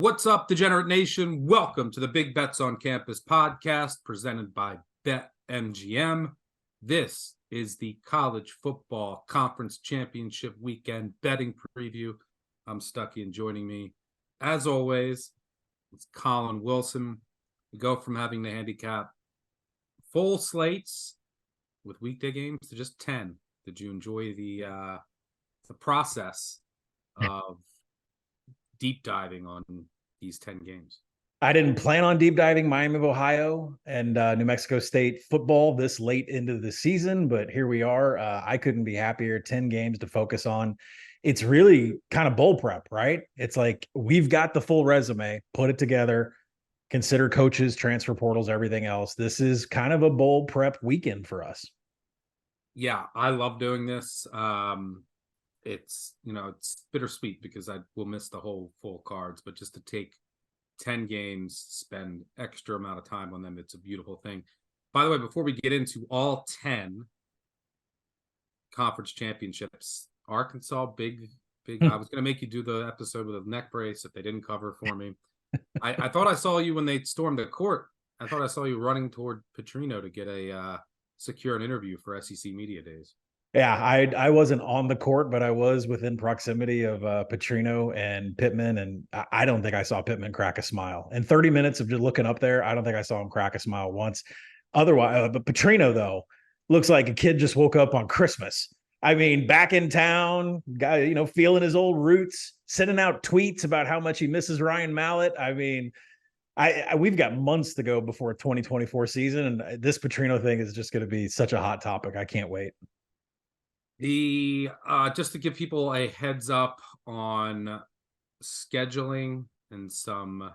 What's up, Degenerate Nation? Welcome to the Big Bets on Campus podcast presented by BetMGM. This is the College Football Conference Championship Weekend betting preview. I'm Stuckey, and joining me, as always, it's Colin Wilson. We go from having the handicap full slates with weekday games to just 10. Did you enjoy the process of deep diving on these 10 games? I didn't plan on deep diving Miami of Ohio and New Mexico State football this late into the season, but here we are. I couldn't be happier. 10 games to focus on. It's really kind of bowl prep, right? It's like we've got the full resume, put it together, consider coaches, transfer portals, everything else. This is kind of a bowl prep weekend for us. Yeah, I love doing this. It's bittersweet because I will miss the whole full cards, but just to take 10 games, spend extra amount of time on them, it's a beautiful thing. By the way, before we get into all 10 conference championships, Arkansas, big. I was going to make you do the episode with a neck brace if they didn't cover for me. I thought I saw you when they stormed the court. I thought I saw you running toward Petrino to get secure an interview for SEC Media Days. Yeah, I wasn't on the court, but I was within proximity of Petrino and Pittman, and I don't think I saw Pittman crack a smile. In 30 minutes of just looking up there, I don't think I saw him crack a smile once. Otherwise, but Petrino, though, looks like a kid just woke up on Christmas. I mean, back in town, guy, feeling his old roots, sending out tweets about how much he misses Ryan Mallett. I mean, we've got months to go before 2024 season, and this Petrino thing is just going to be such a hot topic. I can't wait. Just to give people a heads up on scheduling and some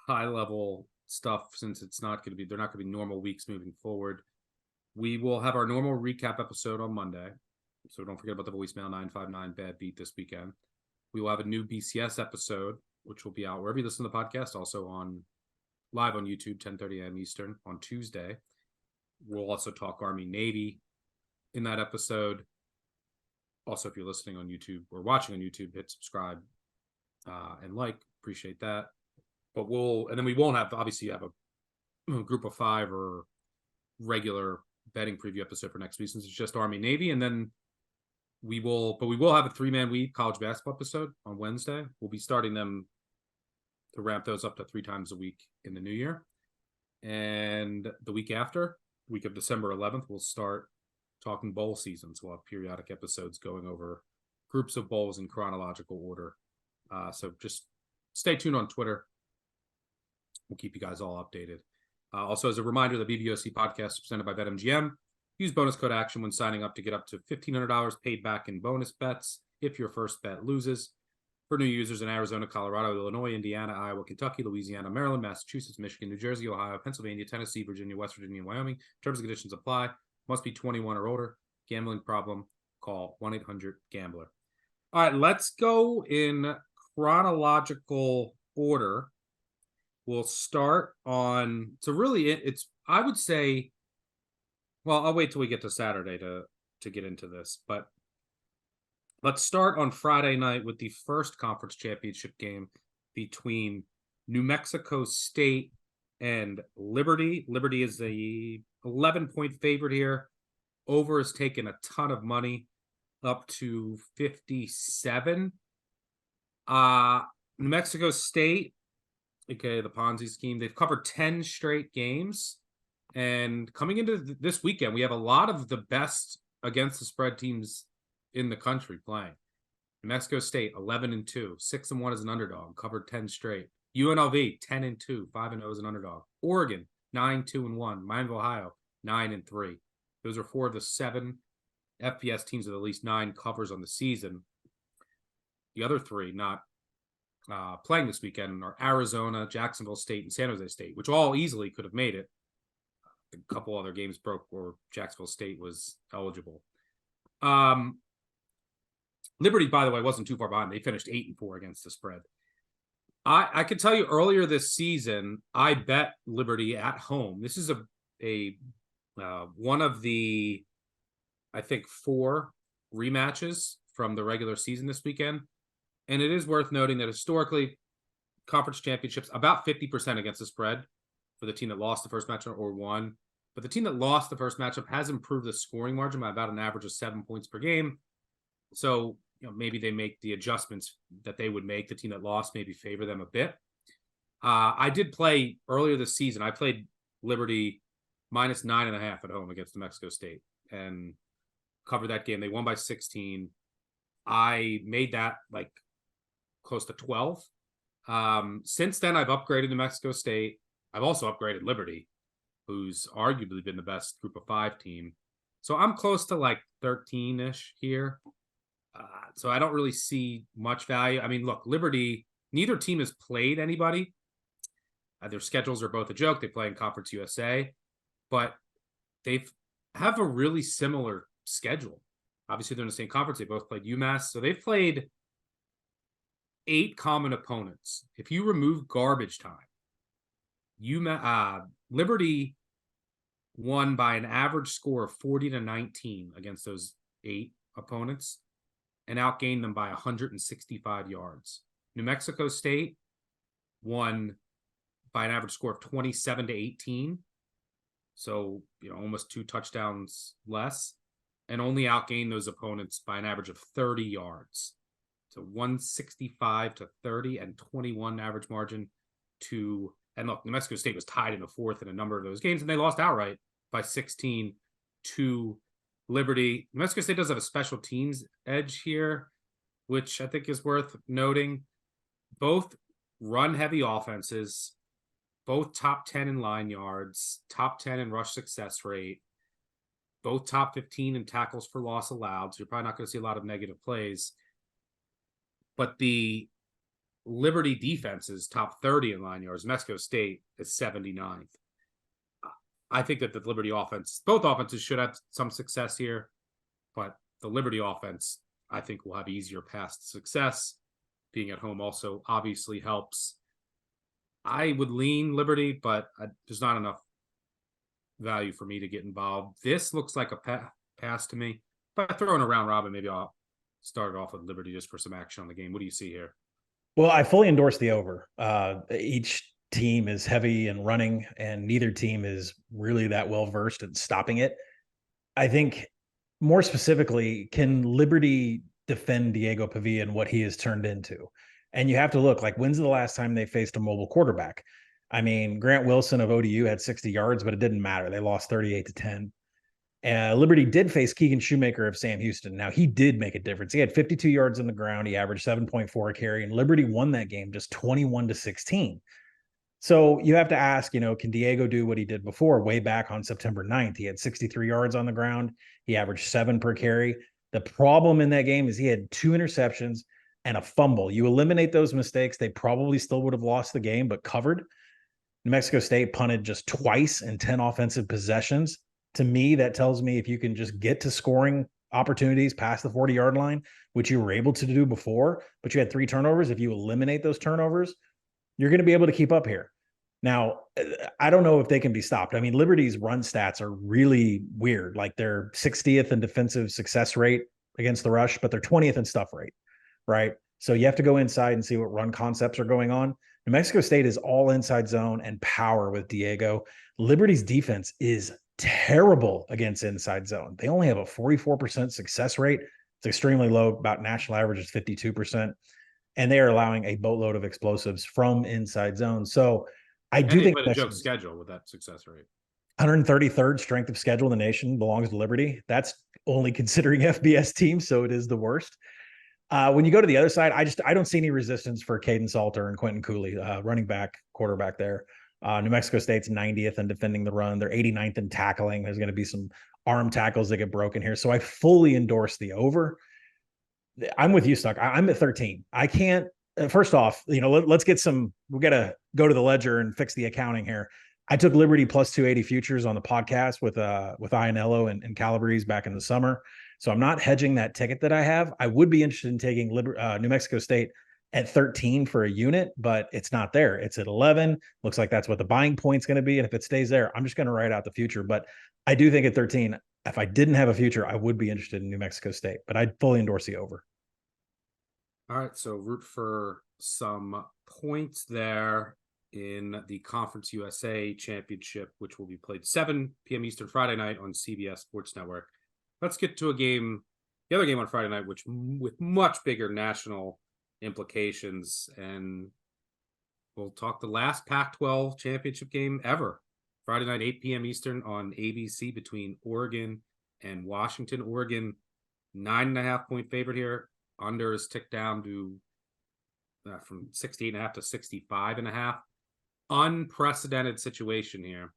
high level stuff, since they're not going to be normal weeks moving forward. We will have our normal recap episode on Monday, so don't forget about the voicemail 959 bad beat this weekend. We will have a new BCS episode, which will be out wherever you listen to the podcast, also live on YouTube 10:30 a.m. Eastern on Tuesday. We'll also talk Army Navy in that episode. Also, if you're listening on YouTube or watching on YouTube, hit subscribe and like. Appreciate that. But we won't have, obviously, you have a group of 5 or regular betting preview episode for next week, since it's just Army Navy. And then we will have a 3-man week college basketball episode on Wednesday. We'll be starting them to ramp those up to 3 times a week in the new year. And the week after, week of December 11th, we'll start talking bowl seasons. We'll have periodic episodes going over groups of bowls in chronological order. So just stay tuned on Twitter. We'll keep you guys all updated. Also, as a reminder, the BBOC podcast is presented by BetMGM. Use bonus code ACTION when signing up to get up to $1,500 paid back in bonus bets if your first bet loses. For new users in Arizona, Colorado, Illinois, Indiana, Iowa, Kentucky, Louisiana, Maryland, Massachusetts, Michigan, New Jersey, Ohio, Pennsylvania, Tennessee, Virginia, West Virginia, and Wyoming. Terms and conditions apply. Must be 21 or older. Gambling problem? Call 1-800-GAMBLER. All right, let's go in chronological order. We'll start on, I would say, well, I'll wait till we get to Saturday to get into this, but let's start on Friday night with the first conference championship game between New Mexico State and Liberty. Liberty is a 11-point favorite here. Over has taken a ton of money, up to 57. New Mexico State, okay, the Ponzi scheme, they've covered 10 straight games. And coming into this weekend, we have a lot of the best against the spread teams in the country playing. New Mexico State, 11-2, 6-1 as an underdog, covered 10 straight. UNLV, 10-2, 5-0 as an underdog. Oregon, 9-2-1. Miami of Ohio, 9-3. Those are 4 of the 7 FBS teams with at least 9 covers on the season. The other 3 not playing this weekend are Arizona, Jacksonville State, and San Jose State, which all easily could have made it. A couple other games broke where Jacksonville State was eligible. Liberty, by the way, wasn't too far behind. They finished 8-4 against the spread. I could tell you earlier this season, I bet Liberty at home. This is one of the, I think, 4 rematches from the regular season this weekend. And it is worth noting that historically, conference championships about 50% against the spread for the team that lost the first matchup or won. But the team that lost the first matchup has improved the scoring margin by about an average of 7 points per game. So, maybe they make the adjustments that they would make. The team that lost maybe favor them a bit. I did play earlier this season. I played Liberty minus 9.5 at home against New Mexico State and covered that game. They won by 16. I made that like close to 12. Since then, I've upgraded New Mexico State. I've also upgraded Liberty, who's arguably been the best group of 5 team. So I'm close to like 13-ish here. So I don't really see much value. I mean, look, Liberty, neither team has played anybody. Their schedules are both a joke. They play in Conference USA, but they have a really similar schedule. Obviously, they're in the same conference. They both played UMass. So they've played 8 common opponents. If you remove garbage time, Liberty won by an average score of 40-19 against those 8 opponents and outgained them by 165 yards. New Mexico State won by an average score of 27-18. So, almost 2 touchdowns less, and only outgained those opponents by an average of 30 yards. So 165-30 and 21 average margin to, and look, New Mexico State was tied in the 4th in a number of those games, and they lost outright by 16 to Liberty. New Mexico State does have a special teams edge here, which I think is worth noting. Both run heavy offenses, both top 10 in line yards, top 10 in rush success rate, both top 15 in tackles for loss allowed. So you're probably not going to see a lot of negative plays. But the Liberty defense is top 30 in line yards. Mexico State is 79th. I think that the Liberty offense, both offenses should have some success here, but the Liberty offense, I think, will have easier paths to success. Being at home also obviously helps. I would lean Liberty, but there's not enough value for me to get involved. This looks like a pass to me. But I throw in a round robin, maybe I'll start it off with Liberty just for some action on the game. What do you see here? Well, I fully endorse the over. Each team is heavy and running, and neither team is really that well versed at stopping it. I think more specifically, can Liberty defend Diego Pavia and what he has turned into? And you have to look, like, when's the last time they faced a mobile quarterback? I mean, Grant Wilson of ODU had 60 yards, but it didn't matter. They lost 38-10. Liberty did face Keegan Shoemaker of Sam Houston. Now, he did make a difference. He had 52 yards on the ground. He averaged 7.4 a carry, and Liberty won that game just 21-16. So you have to ask, can Diego do what he did before, way back on September 9th? He had 63 yards on the ground. He averaged 7 per carry. The problem in that game is he had 2 interceptions and a fumble. You eliminate those mistakes, they probably still would have lost the game, but covered. New Mexico State punted just twice in 10 offensive possessions. To me, that tells me if you can just get to scoring opportunities past the 40-yard line, which you were able to do before, but you had 3 turnovers. If you eliminate those turnovers, you're going to be able to keep up here. Now, I don't know if they can be stopped. I mean, Liberty's run stats are really weird. Like, they're 60th in defensive success rate against the rush, but they're 20th in stuff rate, right? So you have to go inside and see what run concepts are going on. New Mexico State is all inside zone and power with Diego. Liberty's defense is terrible against inside zone. They only have a 44% success rate. It's extremely low. About national average is 52%. And they are allowing a boatload of explosives from inside zone. So I do think a joke schedule with that success rate. 133rd strength of schedule in the nation belongs to Liberty. That's only considering FBS teams, so it is the worst. When you go to the other side, I don't see any resistance for Caden Salter and Quentin Cooley, running back, quarterback there. New Mexico State's 90th in defending the run. They're 89th in tackling. There's going to be some arm tackles that get broken here. So I fully endorse the over. I'm with you, Stuck. I'm at 13. I can't. First off, let's get some. We got to go to the ledger and fix the accounting here. I took Liberty plus 280 futures on the podcast with Ianello and Calabrese back in the summer. So I'm not hedging that ticket that I have. I would be interested in taking New Mexico State at 13 for a unit, but it's not there. It's at 11. Looks like that's what the buying point's going to be. And if it stays there, I'm just going to write out the future. But I do think at 13, if I didn't have a future, I would be interested in New Mexico State, but I'd fully endorse the over. All right. So root for some points there in the Conference USA Championship, which will be played 7 p.m. Eastern Friday night on CBS Sports Network. Let's get to the other game on Friday night, which with much bigger national implications, and we'll talk the last Pac-12 championship game ever. Friday night, 8 p.m. Eastern on ABC between Oregon and Washington. Oregon, 9.5 point favorite here. Under is ticked down to from 68.5 to 65.5. Unprecedented situation here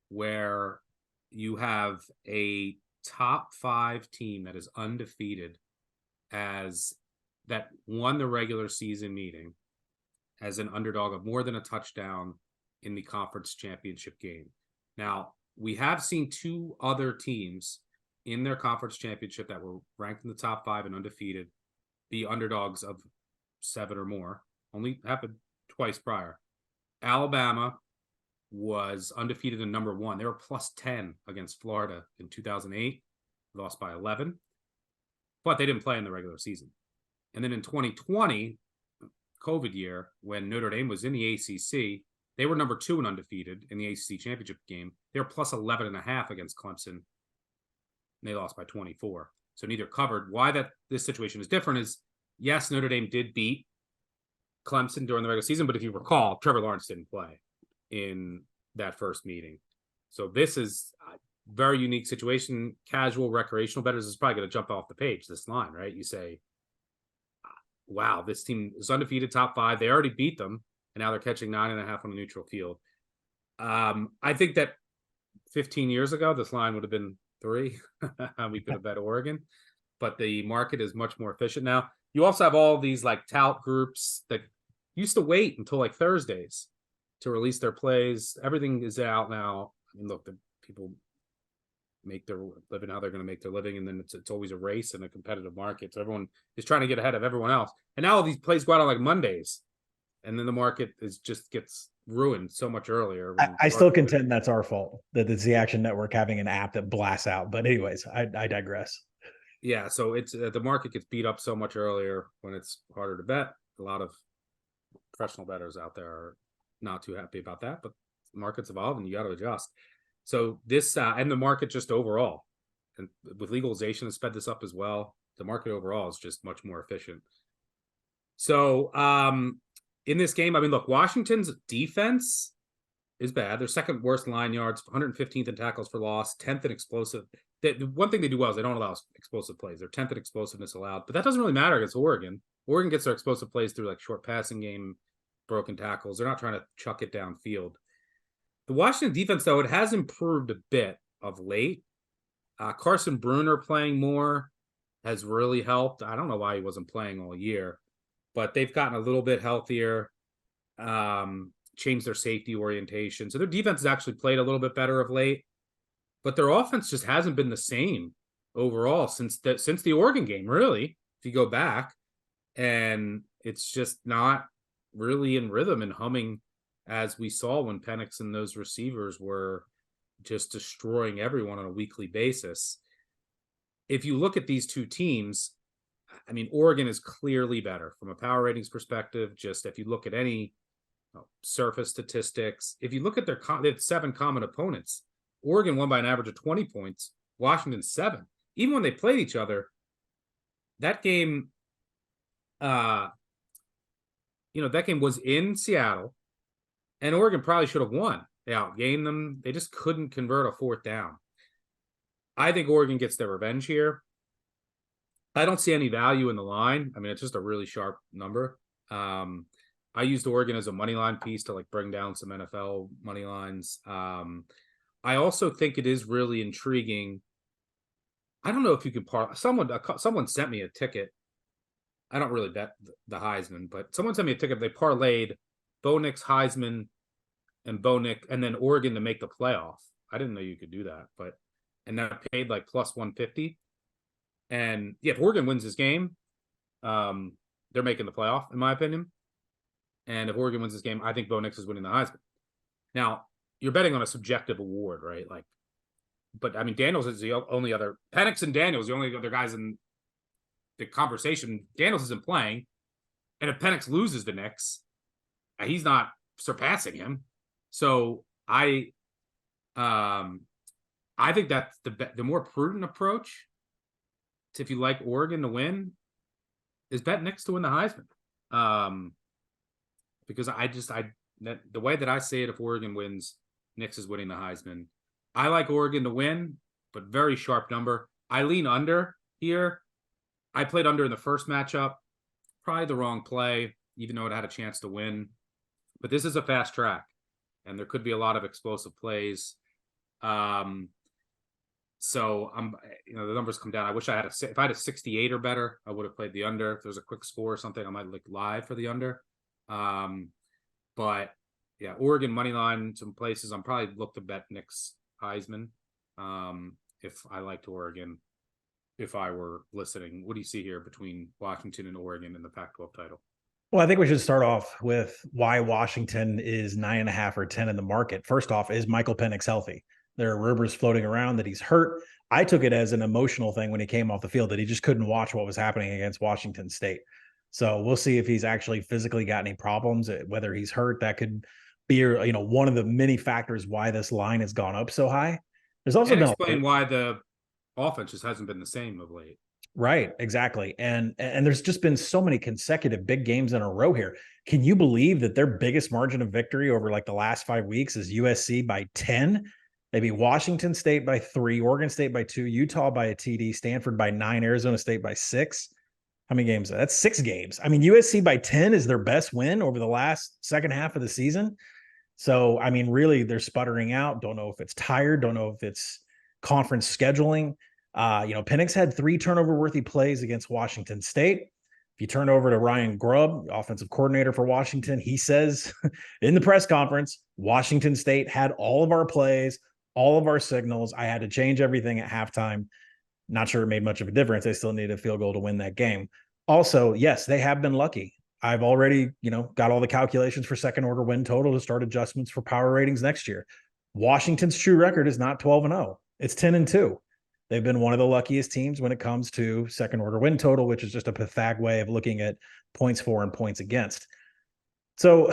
where you have a top 5 team that is undefeated as that won the regular season meeting as an underdog of more than a touchdown in the conference championship game. Now, we have seen 2 other teams in their conference championship that were ranked in the top 5 and undefeated be underdogs of 7 or more. Only happened twice prior. Alabama was undefeated in number 1. They were plus 10 against Florida in 2008, lost by 11, but they didn't play in the regular season. And then in 2020, COVID year, when Notre Dame was in the ACC, they were number 2 and undefeated in the ACC championship game. They were plus 11.5 against Clemson. And they lost by 24. So neither covered. Why this situation is different is, yes, Notre Dame did beat Clemson during the regular season, but if you recall, Trevor Lawrence didn't play in that first meeting. So this is a very unique situation. Casual recreational bettors is probably going to jump off the page, this line, right? You say, wow, this team is undefeated, top 5. They already beat them, and now they're catching 9.5 on a neutral field. I think that 15 years ago, this line would have been 3. We could have bet Oregon, but the market is much more efficient now. You also have all these like tout groups that used to wait until like Thursdays to release their plays. Everything is out now. I mean, look, the people make their living how they're going to make their living, and then it's always a race and a competitive market. So everyone is trying to get ahead of everyone else. And now all these plays go out on like Mondays, and then the market just gets ruined so much earlier. I still contend that's our fault, that it's the Action Network having an app that blasts out. But anyways, I digress. Yeah, so it's the market gets beat up so much earlier when it's harder to bet. A lot of professional bettors out there are not too happy about that, but the market's evolved and you got to adjust. So this and the market just overall, and with legalization has sped this up as well. The market overall is just much more efficient. So in this game, I mean, look, Washington's defense is bad. They're second worst line yards, 115th in tackles for loss, 10th in explosive. The one thing they do well is they don't allow explosive plays. They're 10th in explosiveness allowed, but that doesn't really matter against Oregon. Oregon gets their explosive plays through like short passing game, broken tackles. They're not trying to chuck it downfield. The Washington defense, though, it has improved a bit of late. Carson Bruner playing more has really helped. I don't know why he wasn't playing all year, but they've gotten a little bit healthier, changed their safety orientation. So their defense has actually played a little bit better of late, but their offense just hasn't been the same overall since the Oregon game, really, if you go back. And it's just not really in rhythm and humming as we saw when Penix and those receivers were just destroying everyone on a weekly basis. If you look at these two teams, I mean, Oregon is clearly better from a power ratings perspective. Just if you look at any surface statistics, if you look at they have 7 common opponents. Oregon won by an average of 20 points, Washington 7. Even when they played each other, that game, that game was in Seattle, and Oregon probably should have won. They outgained them. They just couldn't convert a 4th down. I think Oregon gets their revenge here. I don't see any value in the line. I mean, it's just a really sharp number. I used Oregon as a money line piece to like bring down some NFL money lines. I also think it is really intriguing. I don't know if you can someone sent me a ticket. I don't really bet the Heisman, but someone sent me a ticket. They parlayed Bo Nix, Heisman, and Bo Nix, and then Oregon to make the playoff. I didn't know you could do that, and that paid like plus 150. And yeah, if Oregon wins this game, they're making the playoff, in my opinion. And if Oregon wins this game, I think Bo Nix is winning the Heisman. Now, you're betting on a subjective award, right? But I mean, Daniels is the only other. Penix and Daniels, the only other guys in the conversation. Daniels isn't playing, and if Penix loses the Knicks, He's not surpassing him. So I think that's the more prudent approach. If you like Oregon to win, is bet Nix to win the Heisman. Because the way that I see it, if Oregon wins, Nix is winning the Heisman. I like Oregon to win, but very sharp number. I lean under here. I played under in the first matchup. Probably the wrong play, even though it had a chance to win. But this is a fast track, and there could be a lot of explosive plays. So the numbers come down. I wish I had if I had a 68 or better, I would have played the under. If there's a quick score or something, I might look live for the under. But yeah, Oregon money line, some places I'm probably look to bet Nix Heisman. If I liked Oregon, if I were listening. What do you see here between Washington and Oregon in the Pac-12 title? Well, I think we should start off with why Washington is 9.5 or 10 in the market. First off, is Michael Penix healthy? There are rumors floating around that he's hurt. I took it as an emotional thing when he came off the field, that he just couldn't watch what was happening against Washington State. So we'll see if he's actually physically got any problems, whether he's hurt. That could be, one of the many factors why this line has gone up so high. There's also explain why the offense just hasn't been the same of late. Right, exactly. And there's just been so many consecutive big games in a row here. Can you believe that their biggest margin of victory over like the last 5 weeks is USC by 10? They beat Washington State by 3, Oregon State by 2, Utah by a TD, Stanford by 9, Arizona State by 6. How many games? That's 6 games. I mean, USC by 10 is their best win over the last second half of the season. So, I mean, really, they're sputtering out. Don't know if it's tired. Don't know if it's conference scheduling. Penix had 3 turnover-worthy plays against Washington State. If you turn over to Ryan Grubb, offensive coordinator for Washington, he says in the press conference, Washington State had all of our plays, all of our signals. I had to change everything at halftime. Not sure it made much of a difference. They still needed a field goal to win that game. Also, yes, they have been lucky. I've already, got all the calculations for second order win total to start adjustments for power ratings next year. Washington's true record is not 12-0. It's 10-2. They've been one of the luckiest teams when it comes to second order win total, which is just a Pythag way of looking at points for and points against. So,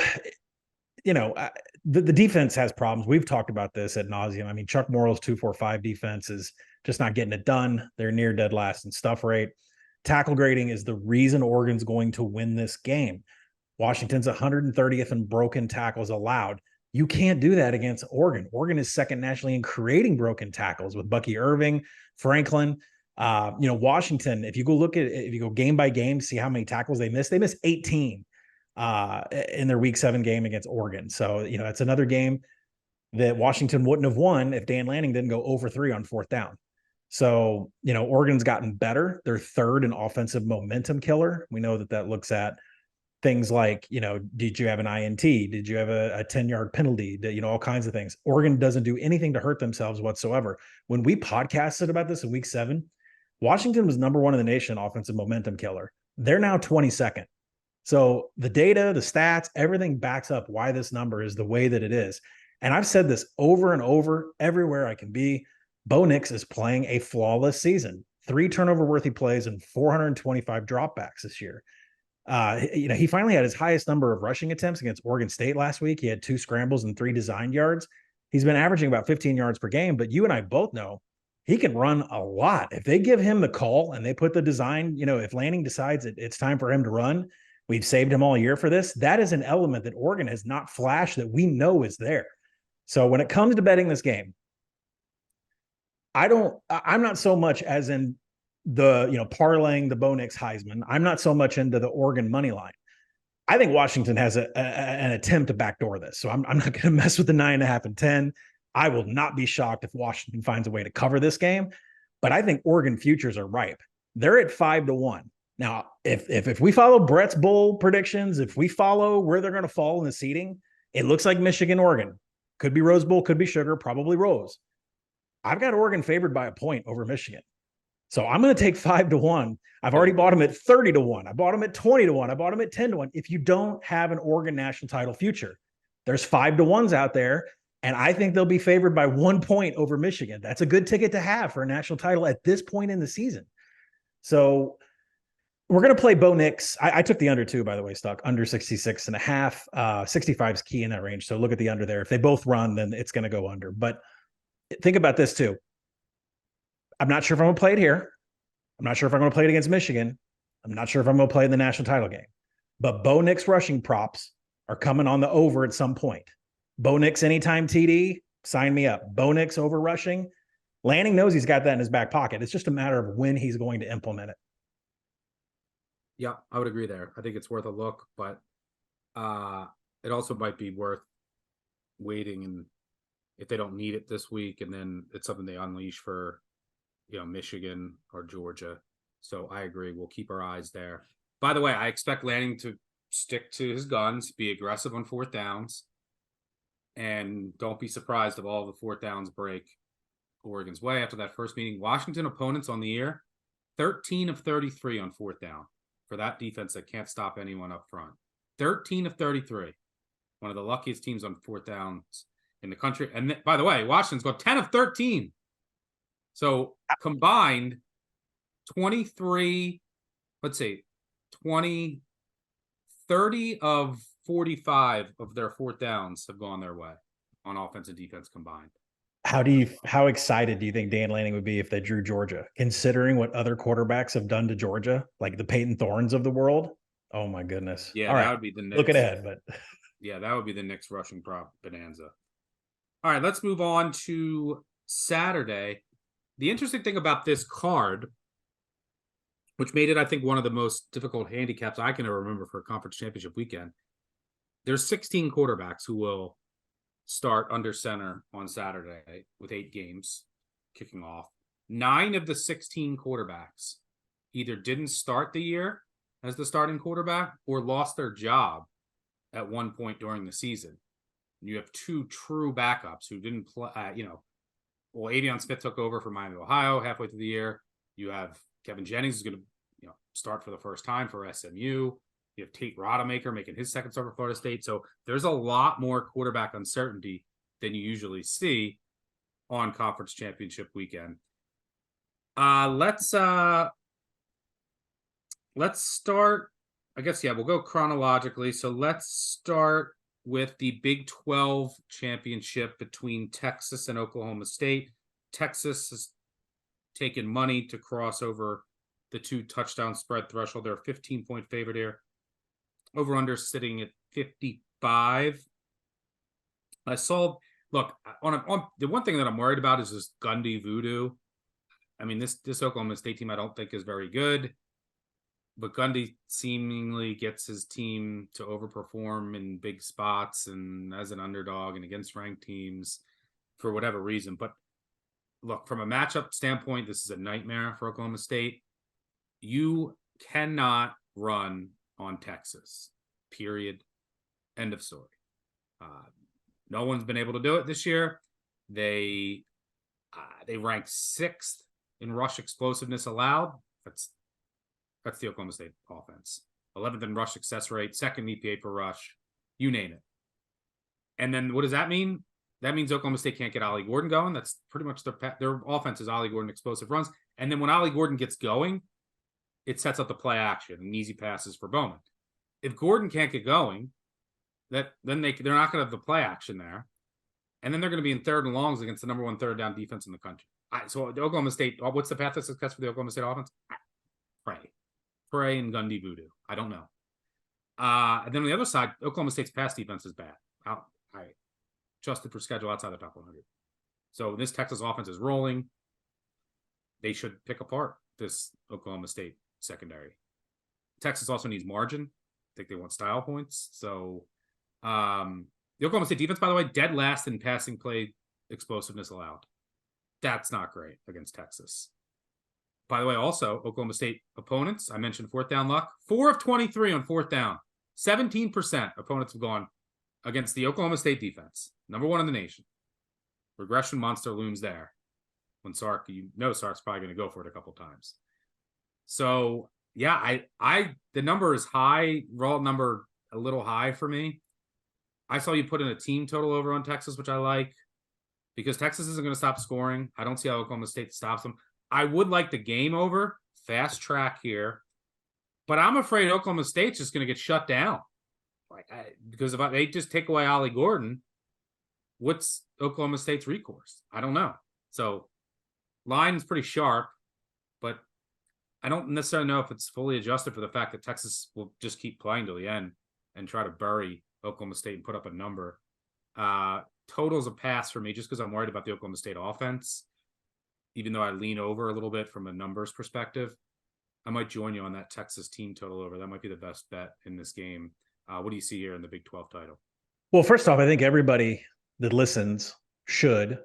the defense has problems. We've talked about this ad nauseum. I mean, Chuck Morrell's 2-4-5 defense is just not getting it done. They're near dead last in stuff rate. Tackle grading is the reason Oregon's going to win this game. Washington's 130th in broken tackles allowed. You can't do that against Oregon. Oregon is second nationally in creating broken tackles with Bucky Irving, Franklin. Washington, if you go game by game, see how many tackles they missed 18 in their week 7 game against Oregon. So, it's another game that Washington wouldn't have won if Dan Lanning didn't go over 3 on 4th down. So, Oregon's gotten better. They're third in offensive momentum killer. We know that looks at things like, did you have an INT? Did you have a 10-yard penalty? All kinds of things. Oregon doesn't do anything to hurt themselves whatsoever. When we podcasted about this in week 7, Washington was number 1 in the nation offensive momentum killer. They're now 22nd. So the data, the stats, everything backs up why this number is the way that it is. And I've said this over and over everywhere I can be. Bo Nix is playing a flawless season. 3 turnover-worthy plays and 425 dropbacks this year. He finally had his highest number of rushing attempts against Oregon State last week. He had 2 scrambles and 3 designed yards. He's been averaging about 15 yards per game, but you and I both know he can run a lot. If they give him the call and they put the design, if Lanning decides it's time for him to run, we've saved him all year for this. That is an element that Oregon has not flashed that we know is there. So when it comes to betting this game, I'm not so much as in the, parlaying the Bo Nix Heisman. I'm not so much into the Oregon money line. I think Washington has an attempt to backdoor this. So I'm not going to mess with the 9.5 and 10. I will not be shocked if Washington finds a way to cover this game, but I think Oregon futures are ripe. They're at 5-1. Now, if we follow Brett's bowl predictions, if we follow where they're going to fall in the seeding, it looks like Michigan, Oregon. Could be Rose Bowl, could be Sugar, probably Rose. I've got Oregon favored by a point over Michigan. So I'm going to take 5-1. I've already bought them at 30-1. I bought them at 20-1. I bought them at 10-1. If you don't have an Oregon national title future, there's 5-1s out there. And I think they'll be favored by 1 point over Michigan. That's a good ticket to have for a national title at this point in the season. So We're going to play Bo Nix. I took the under too, by the way, Stuck under 66.5. 65 is key in that range. So look at the under there. If they both run, then it's going to go under. But think about this too. I'm not sure if I'm going to play it here. I'm not sure if I'm going to play it against Michigan. I'm not sure if I'm going to play in the national title game. But Bo Nix rushing props are coming on the over at some point. Bo Nix anytime TD, sign me up. Bo Nix over rushing. Lanning knows he's got that in his back pocket. It's just a matter of when he's going to implement it. Yeah, I would agree there. I think it's worth a look, but it also might be worth waiting, and if they don't need it this week, and then it's something they unleash for, Michigan or Georgia. So I agree. We'll keep our eyes there. By the way, I expect Lanning to stick to his guns, be aggressive on fourth downs, and don't be surprised if all the fourth downs break Oregon's way after that first meeting. Washington opponents on the year, 13 of 33 on fourth down. For that defense that can't stop anyone up front. 13 of 33. One of the luckiest teams on fourth downs in the country. And by the way, Washington's got 10 of 13. So combined, 23, let's see, 30 of 45 of their fourth downs have gone their way on offense and defense combined. How excited do you think Dan Lanning would be if they drew Georgia, considering what other quarterbacks have done to Georgia, like the Peyton Thorns of the world? Oh my goodness. Yeah, all that right. would be the next. Looking ahead, but yeah, that would be the next rushing prop bonanza. All right, let's move on to Saturday. The interesting thing about this card, which made it, I think, one of the most difficult handicaps I can ever remember for a conference championship weekend. There's 16 quarterbacks who will start under center on Saturday with 8 games kicking off. 9 of the 16 quarterbacks either didn't start the year as the starting quarterback or lost their job at one point during the season. And you have 2 true backups who didn't play, Avion Smith took over for Miami, Ohio halfway through the year. You have Kevin Jennings is going to, start for the first time for SMU. You have Tate Rodemaker making his second start for Florida State. So there's a lot more quarterback uncertainty than you usually see on conference championship weekend. Let's start. I guess, we'll go chronologically. So let's start with the Big 12 championship between Texas and Oklahoma State. Texas has taken money to cross over the 2 touchdown spread threshold. They're a 15-point favorite here. Over under sitting at 55. I saw, look, on the one thing that I'm worried about is this Gundy voodoo. I mean, this Oklahoma State team I don't think is very good, but Gundy seemingly gets his team to overperform in big spots and as an underdog and against ranked teams for whatever reason. But look, from a matchup standpoint, this is a nightmare for Oklahoma State. You cannot run on Texas, period. End of story. No one's been able to do it this year. They ranked 6th in rush explosiveness allowed. That's the Oklahoma State offense. 11th in rush success rate, 2nd EPA per rush, you name it. And then what does that mean? That means Oklahoma State can't get Ollie Gordon going. That's pretty much their offense is Ollie Gordon explosive runs. And then when Ollie Gordon gets going, it sets up the play action and easy passes for Bowman. If Gordon can't get going, then they're not going to have the play action there. And then they're going to be in 3rd and longs against the number 1 third down defense in the country. So the Oklahoma State, what's the path to success for the Oklahoma State offense? Pray and Gundy voodoo. I don't know. And then on the other side, Oklahoma State's pass defense is bad. I adjusted for schedule outside the top 100. So this Texas offense is rolling. They should pick apart this Oklahoma State secondary. Texas also needs margin. I think they want style points. So the Oklahoma State defense, by the way, dead last in passing play explosiveness allowed. That's not great against Texas. By the way, also, Oklahoma State opponents, I mentioned fourth down luck. 4 of 23 on fourth down. 17% opponents have gone against the Oklahoma State defense. Number 1 in the nation. Regression monster looms there. When Sark, Sark's probably going to go for it a couple times. So, yeah, the number is high. Raw number a little high for me. I saw you put in a team total over on Texas, which I like, because Texas isn't going to stop scoring. I don't see how Oklahoma State stops them. I would like the game over. Fast track here. But I'm afraid Oklahoma State's just going to get shut down. Because if they just take away Ollie Gordon, what's Oklahoma State's recourse? I don't know. So line's pretty sharp, but I don't necessarily know if it's fully adjusted for the fact that Texas will just keep playing to the end and try to bury Oklahoma State and put up a number. Total's a pass for me just because I'm worried about the Oklahoma State offense. Even though I lean over a little bit from a numbers perspective, I might join you on that Texas team total over. That might be the best bet in this game. What do you see here in the Big 12 title? Well, first off, I think everybody that listens should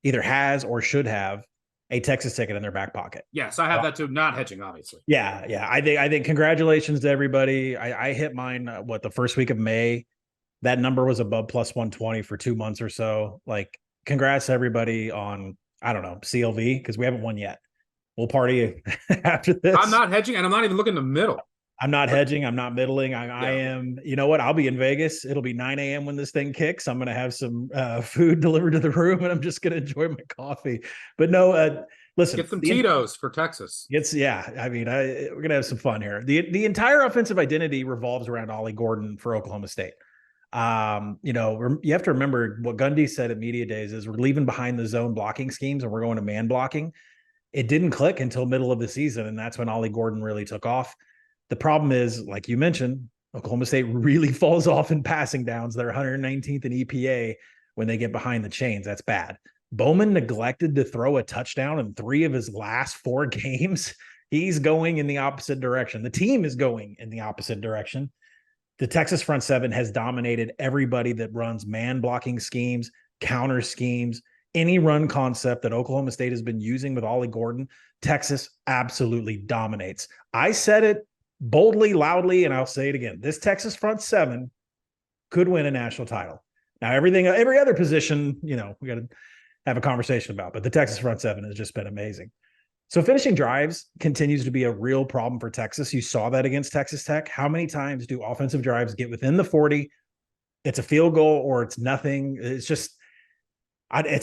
either has or should have a Texas ticket in their back pocket. Yes, I have that too. Not hedging, obviously. Yeah. I think congratulations to everybody. I hit mine, the first week of May. That number was above plus 120 for 2 months or so. Like, congrats to everybody on, I don't know, CLV, because we haven't won yet. We'll party after this. I'm not hedging, and I'm not even looking in the middle. I'm not hedging. I'm not middling. I am, you know what? I'll be in Vegas. It'll be 9 a.m. when this thing kicks. I'm going to have some food delivered to the room, and I'm just going to enjoy my coffee. But no, listen. Get some Tito's for Texas. I mean, we're going to have some fun here. The entire offensive identity revolves around Ollie Gordon for Oklahoma State. You have to remember what Gundy said at media days is we're leaving behind the zone blocking schemes and we're going to man blocking. It didn't click until middle of the season, and that's when Ollie Gordon really took off. The problem is, like you mentioned, Oklahoma State really falls off in passing downs. They're 119th in EPA when they get behind the chains. That's bad. Bowman neglected to throw a touchdown in 3 of his last 4 games. He's going in the opposite direction. The team is going in the opposite direction. The Texas front seven has dominated everybody that runs man blocking schemes, counter schemes, any run concept that Oklahoma State has been using with Ollie Gordon. Every absolutely dominates. I said it boldly, loudly, and I'll say it again. This Texas front seven could win a national title. Now, every other position, we got to have a conversation about, but the Texas front seven has just been amazing. So finishing drives continues to be a real problem for Texas. You saw that against Texas Tech. How many times do offensive drives get within the 40? It's a field goal or it's nothing. It's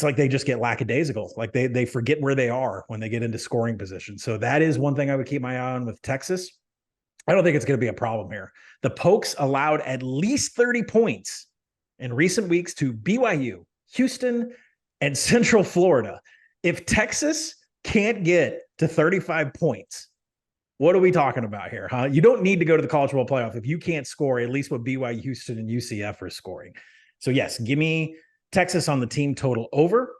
like they just get lackadaisical. Like they forget where they are when they get into scoring position. So that is one thing I would keep my eye on with Texas. I don't think it's going to be a problem here. The Pokes allowed at least 30 points in recent weeks to BYU, Houston, and Central Florida. If Texas can't get to 35 points, what are we talking about here, huh? You don't need to go to the College World Playoff if you can't score at least what BYU, Houston, and UCF are scoring. So yes, give me Texas on the team total over.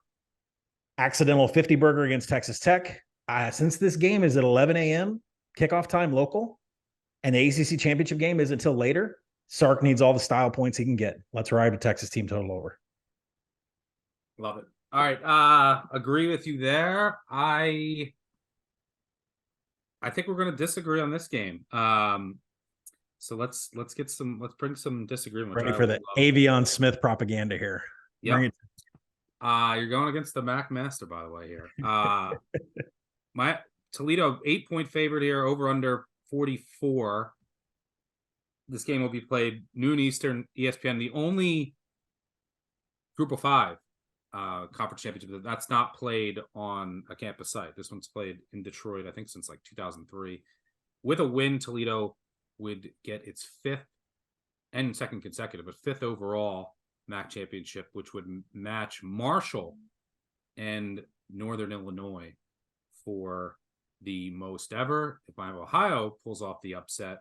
Accidental 50 burger against Texas Tech. Since this game is at 11 a.m. kickoff time local, and the ACC championship game isn't until later, Sark needs all the style points he can get. Let's ride with Texas team total over. Love it. All right. Agree with you there. I think we're going to disagree on this game. So let's bring some disagreement. Ready for the Avion Smith propaganda here. Yeah. You're going against the Mac Master, by the way, here. My Toledo 8-point favorite here, over under 44. This game will be played noon Eastern, ESPN. The only Group of 5 conference championship that's not played on a campus site. This one's played in Detroit, I think, since like 2003. With a win, Toledo would get its 5th and 2nd consecutive, but 5th overall MAC championship, which would match Marshall and Northern Illinois for the most ever. If Miami of Ohio pulls off the upset,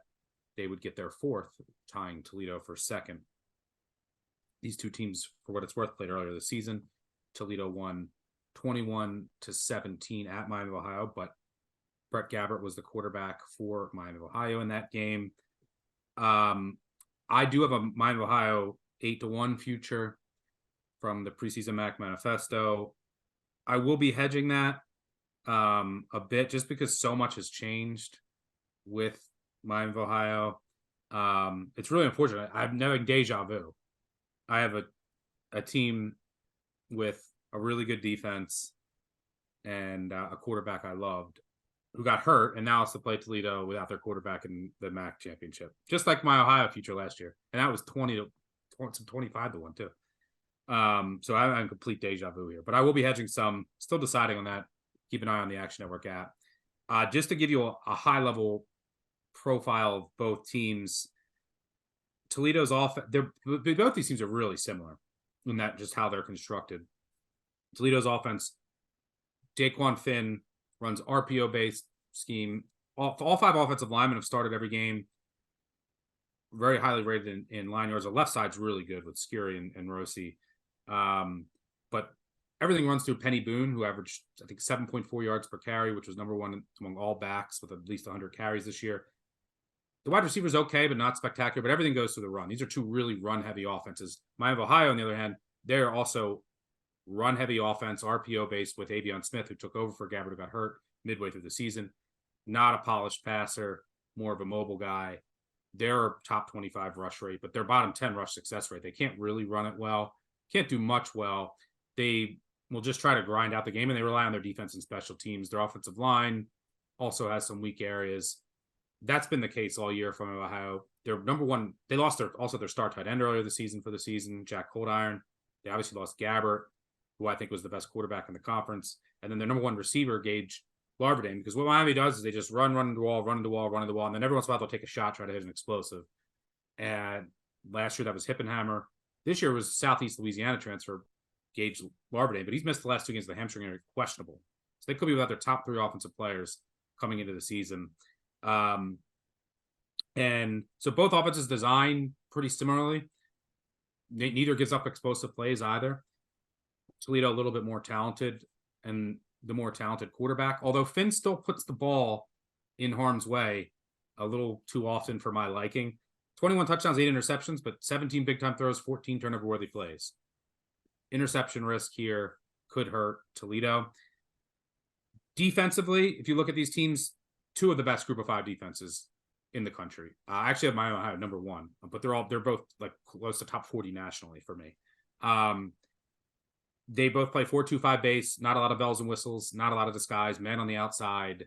they would get their 4th, tying Toledo for 2nd. These two teams, for what it's worth, played earlier this season. Toledo won 21-17 at Miami of Ohio, but Brett Gabbert was the quarterback for Miami of Ohio in that game. I do have a Miami of Ohio 8-1 future from the preseason MAC manifesto. I will be hedging that a bit just because so much has changed with Miami of Ohio. It's really unfortunate. I'm having deja vu. I have a team with a really good defense and a quarterback I loved who got hurt, and now it's to play Toledo without their quarterback in the MAC championship, just like my Ohio future last year, and that was 25-1 too. So I'm in complete deja vu here, but I will be hedging some. Still deciding on that. Keep an eye on the Action Network app. Just to give you a high level profile of both teams. Toledo's offense, both these teams are really similar in that just how they're constructed. Toledo's offense, Daquan Finn runs RPO-based scheme. All 5 offensive linemen have started every game. Very highly rated in line yards. The left side's really good with Scurry and Rossi. But everything runs through Penny Boone, who averaged, I think, 7.4 yards per carry, which was number 1 among all backs with at least 100 carries this year. The wide receiver's okay, but not spectacular. But everything goes through the run. These are 2 really run-heavy offenses. Miami of Ohio, on the other hand, they're also run-heavy offense, RPO-based with Avion Smith, who took over for Gabbard, who got hurt midway through the season. Not a polished passer, more of a mobile guy. They're top 25 rush rate, but their bottom 10 rush success rate. They can't really run it well, can't do much well. They will just try to grind out the game, and they rely on their defense and special teams. Their offensive line also has some weak areas. That's been the case all year from Ohio. They're number 1. They lost their star tight end earlier this season for the season, Jack Coldiron. They obviously lost Gabbert, who I think was the best quarterback in the conference. And then their number 1 receiver, Gage Larvadain, because what Miami does is they just run into the wall, and then every once in a while they'll take a shot, try to hit an explosive. And last year that was Hippenhammer. This year was Southeast Louisiana transfer, Gage Larvadain, but he's missed the last 2 games of the hamstring and are questionable. So they could be without their top 3 offensive players coming into the season. And so both offenses design pretty similarly. Neither gives up explosive plays either. Toledo a little bit more talented and the more talented quarterback, although Finn still puts the ball in harm's way a little too often for my liking. 21 touchdowns, 8 interceptions, but 17 big-time throws, 14 turnover-worthy plays. Interception risk here could hurt Toledo. Defensively, if you look at these teams, 2 of the best group of 5 defenses in the country. I actually have Miami Ohio number 1, but they're both like close to top 40 nationally for me. They both play 4-2-5 base, not a lot of bells and whistles, not a lot of disguise, man on the outside.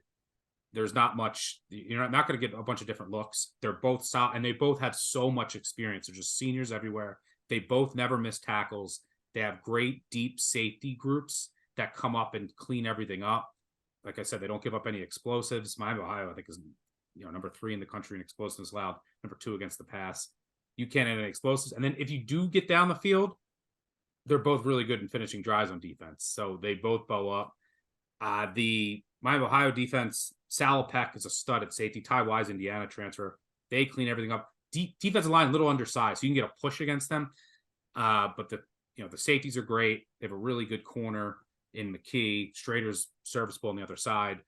There's not much, you're not going to get a bunch of different looks. They're both solid, and they both have so much experience. They're just seniors everywhere. They both never miss tackles. They have great deep safety groups that come up and clean everything up. Like I said, they don't give up any explosives. Miami Ohio, I think, is number 3 in the country in explosives allowed, number 2 against the pass. You can't add any explosives. And then if you do get down the field, they're both really good in finishing drives on defense. So they both bow up. The Miami Ohio defense, Sal Peck is a stud at safety. Ty Wise, Indiana transfer. They clean everything up. Defensive line, a little undersized, so you can get a push against them. But the safeties are great. They have a really good corner in McKee. Strader's serviceable on the other side.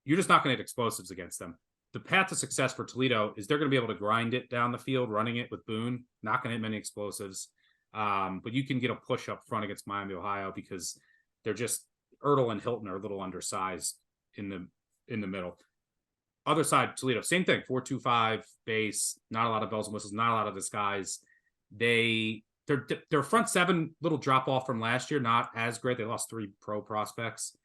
You're just not going to hit explosives against them. The path to success for Toledo is they're going to be able to grind it down the field, running it with Boone. Not going to hit many explosives. But you can get a push up front against Miami, Ohio, because they're just Ertl and Hilton are a little undersized in the middle. Other side, Toledo, same thing, 4-2-5 base, not a lot of bells and whistles, not a lot of disguise. Their front 7 little drop off from last year, not as great. They lost 3 pro prospects,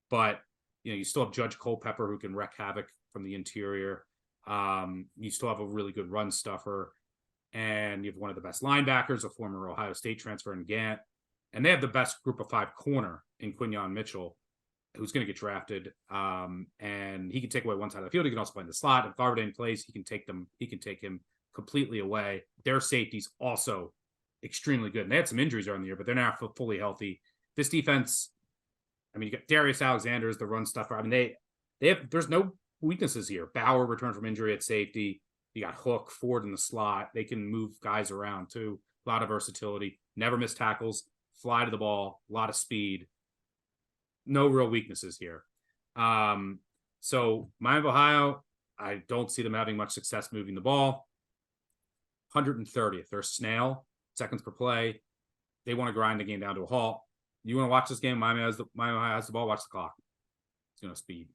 but you still have Judge Culpepper who can wreak havoc from the interior. You still have a really good run stuffer. And you have one of the best linebackers, a former Ohio State transfer in Gant. And they have the best group of 5 corner in Quinyon Mitchell, who's going to get drafted. And he can take away one side of the field. He can also play in the slot. If Garverdane plays, he can take him completely away. Their safety's also extremely good. And they had some injuries earlier in the year, but they're now fully healthy. This defense, you got Darius Alexander as the run stuffer. There's no weaknesses here. Bauer returned from injury at safety. You got Hook, Ford in the slot. They can move guys around too. A lot of versatility. Never miss tackles. Fly to the ball. A lot of speed. No real weaknesses here. So Miami of Ohio, I don't see them having much success moving the ball. 130th. They're a snail. Seconds per play. They want to grind the game down to a halt. You want to watch this game? Miami Ohio has the ball. Watch the clock. It's going to speed.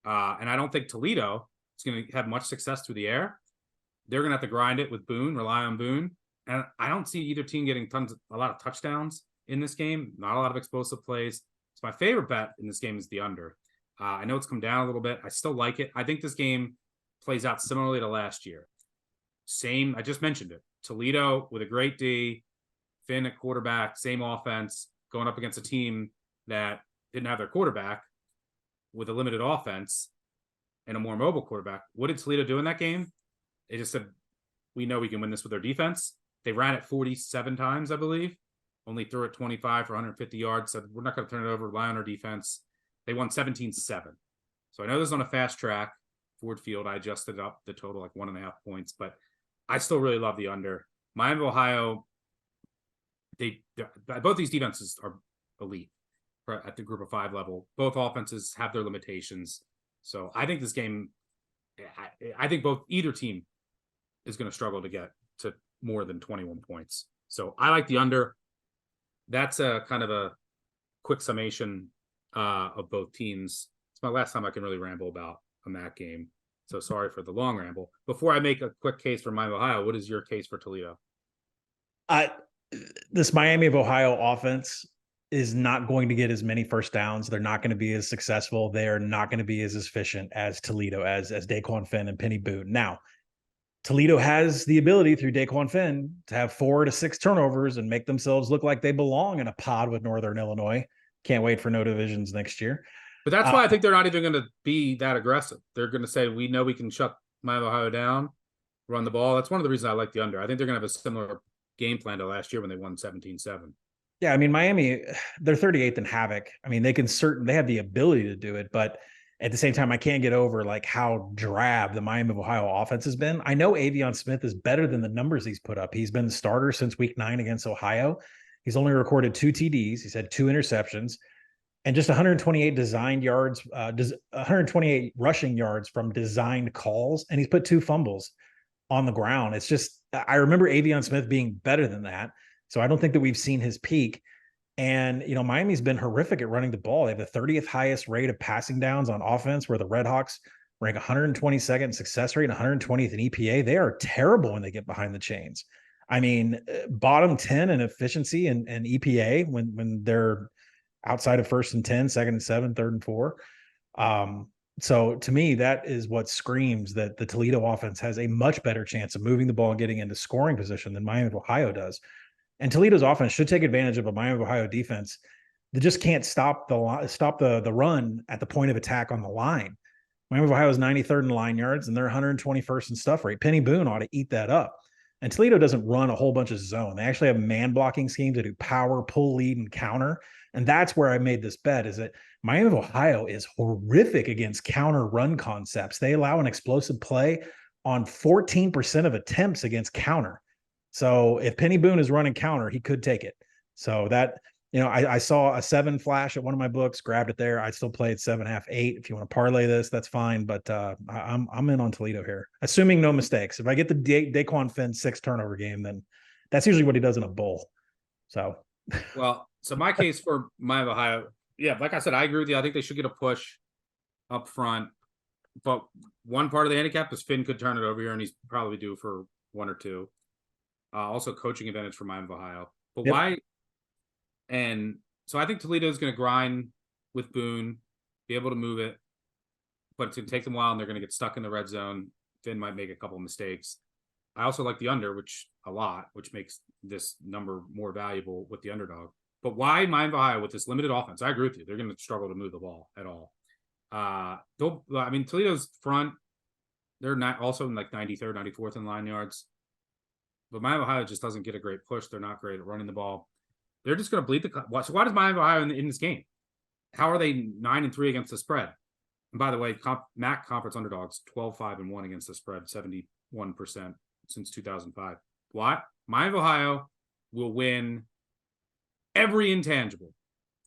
And I don't think Toledo is going to have much success through the air. They're going to have to grind it with Boone, rely on Boone. And I don't see either team getting a lot of touchdowns in this game. Not a lot of explosive plays. So my favorite bet in this game is the under. I know it's come down a little bit. I still like it. I think this game plays out similarly to last year. Same, I just mentioned it. Toledo with a great D, Finn at quarterback, same offense, going up against a team that didn't have their quarterback with a limited offense. and a more mobile quarterback. What did Toledo do in that game? They just said, we know we can win this with their defense. They ran it 47 times, I believe. Only threw it 25 for 150 yards. Said, we're not going to turn it over, rely on our defense. They won 17-7. So I know this is on a fast track. Ford Field, I adjusted up the total like 1.5 points, but I still really love the under. Miami of Ohio, both these defenses are elite at the group of 5 level. Both offenses have their limitations. So I think this game, I think either team is going to struggle to get to more than 21 points. So I like the under. That's a kind of a quick summation of both teams. It's my last time I can really ramble about a MAC game. So sorry for the long ramble. Before I make a quick case for Miami of Ohio, what is your case for Toledo? This Miami of Ohio offense is not going to get as many first downs. They're not going to be as successful. They are not going to be as efficient as Toledo, as Daquan Finn and Penny Boone. Now, Toledo has the ability through Daquan Finn to have 4 to 6 turnovers and make themselves look like they belong in a pod with Northern Illinois. Can't wait for no divisions next year. But that's why I think they're not even going to be that aggressive. They're going to say, we know we can shut Miami of Ohio down, run the ball. That's one of the reasons I like the under. I think they're going to have a similar game plan to last year when they won 17-7. Yeah, I mean, Miami, they're 38th in havoc. I mean, they have the ability to do it, but at the same time, I can't get over like how drab the Miami of Ohio offense has been. I know Avion Smith is better than the numbers he's put up. He's been the starter since week 9 against Ohio. He's only recorded 2 TDs. He's had 2 interceptions and just 128 designed yards, 128 rushing yards from designed calls. And he's put 2 fumbles on the ground. It's just, I remember Avion Smith being better than that. So I don't think that we've seen his peak. And, you know, Miami's been horrific at running the ball. They have the 30th highest rate of passing downs on offense, where the Redhawks rank 122nd in success rate and 120th in EPA. They are terrible when they get behind the chains. I mean, bottom 10 in efficiency and EPA when they're outside of 1st and 10, 2nd and 7, 3rd and 4. So to me, that is what screams that the Toledo offense has a much better chance of moving the ball and getting into scoring position than Miami of Ohio does. And Toledo's offense should take advantage of a Miami of Ohio defense that just can't stop the run at the point of attack on the line. Miami of Ohio is 93rd in line yards, and they're 121st in stuff rate. Penny Boone ought to eat that up. And Toledo doesn't run a whole bunch of zone. They actually have man blocking schemes that do power, pull, lead, and counter. And that's where I made this bet, is that Miami of Ohio is horrific against counter run concepts. They allow an explosive play on 14% of attempts against counter. So if Penny Boone is running counter, he could take it. So that, you know, I saw a 7 flash at one of my books, grabbed it there. I still play at 7.5, 8. If you want to parlay this, that's fine. But I'm in on Toledo here, assuming no mistakes. If I get the Daquan Finn 6 turnover game, then that's usually what he does in a bowl. So, well, so my case for Miami of Ohio, yeah, like I said, I agree with you. I think they should get a push up front. But one part of the handicap is Finn could turn it over here, and he's probably due for 1 or 2. Also coaching advantage for Miami of Ohio. But yep. why? And so I think Toledo is going to grind with Boone, be able to move it, but it's going to take them a while, and they're going to get stuck in the red zone. Finn might make a couple of mistakes. I also like the under, which makes this number more valuable with the underdog. But why Miami of Ohio with this limited offense? I agree with you. They're going to struggle to move the ball at all. I mean, Toledo's front, they're not also in like 93rd, 94th in line yards. But Miami of Ohio just doesn't get a great push. They're not great at running the ball. They're just going to bleed the. So why does Miami of Ohio in this game? How are they 9-3 against the spread? And by the way, MAC conference underdogs 12-5-1 against the spread, 71% since 2005. Why? Miami of Ohio will win every intangible,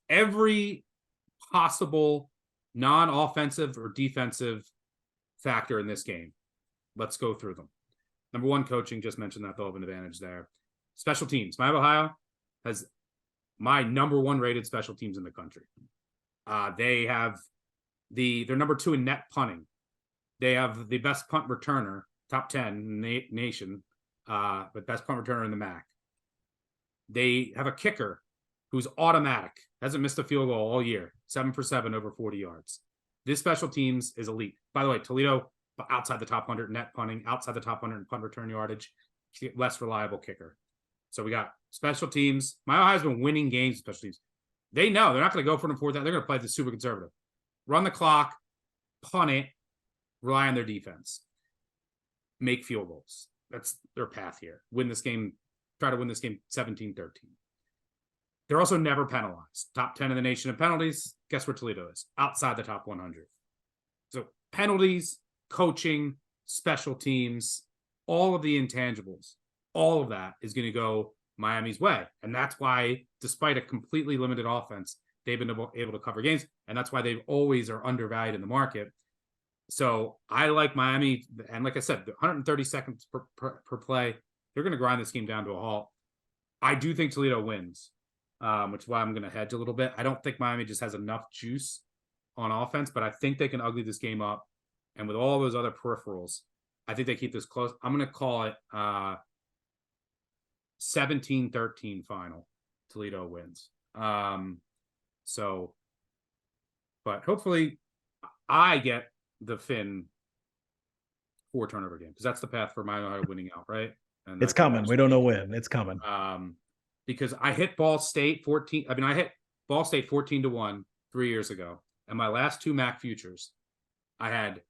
every possible non-offensive or defensive factor in this game. Let's go through them. Number 1, coaching, just mentioned that they'll have an advantage there. Special teams. Miami of Ohio has my number 1 rated special teams in the country. They have they're number 2 in net punting. They have the best punt returner, top 10 in the nation, but best punt returner in the MAC. They have a kicker who's automatic, hasn't missed a field goal all year, 7 for 7 over 40 yards. This special teams is elite. By the way, Toledo, outside the top 100 net punting, outside the top 100 in punt return yardage, less reliable kicker. So we got special teams. My Ohio's been winning games, special teams. They know they're not going to go for an 4th down. They're going to play the super conservative. Run the clock, punt it, rely on their defense, make field goals. That's their path here. Win this game, try to win this game 17-13. They're also never penalized. Top 10 in the nation in penalties. Guess where Toledo is? Outside the top 100. So penalties, coaching, special teams, all of the intangibles, all of that is going to go Miami's way. And that's why, despite a completely limited offense, they've been able to cover games. And that's why they always are undervalued in the market. So I like Miami. And like I said, 130 seconds per play, they're going to grind this game down to a halt. I do think Toledo wins, which is why I'm going to hedge a little bit. I don't think Miami just has enough juice on offense, but I think they can ugly this game up. And with all those other peripherals, I think they keep this close. I'm going to call it 17-13 final. Toledo wins. But hopefully I get the Finn 4 turnover game, because that's the path for Miami Ohio winning out, right? And it's coming. We don't know when. It's coming. Because I hit Ball State 14. I hit Ball State 14-1 3 years ago. And my last 2 MAC futures, I had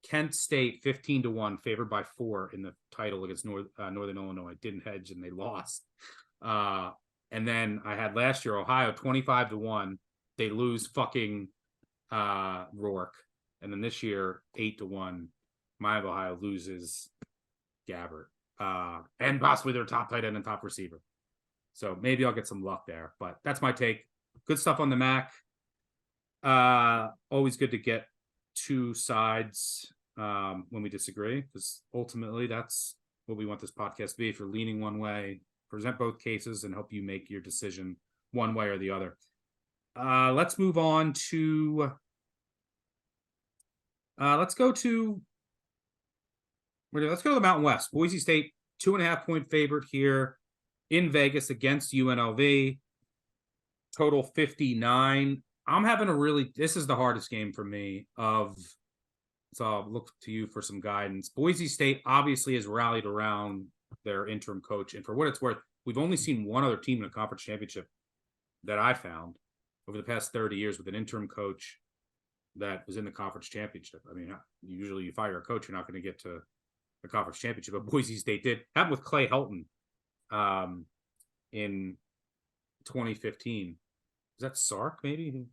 Kent State 15-1 favored by 4 in the title against Northern Illinois. Didn't hedge and they lost. And then I had last year Ohio 25-1. They lose fucking Rourke. And then this year 8-1. Miami Ohio loses Gabbert. And possibly their top tight end and top receiver. So maybe I'll get some luck there. But that's my take. Good stuff on the MAC. Always good to get 2 sides when we disagree, because ultimately that's what we want this podcast to be. If you're leaning one way, present both cases and help you make your decision one way or the other. Let's move on to let's go to the Mountain West. Boise State 2.5-point favorite here in Vegas against UNLV. Total 59. I'm having this is the hardest game for me so I'll look to you for some guidance. Boise State obviously has rallied around their interim coach. And for what it's worth, we've only seen one other team in a conference championship that I found over the past 30 years with an interim coach that was in the conference championship. Usually you fire a coach, you're not going to get to the conference championship, but Boise State did. Happened with Clay Helton in 2015. Is that Sark, maybe?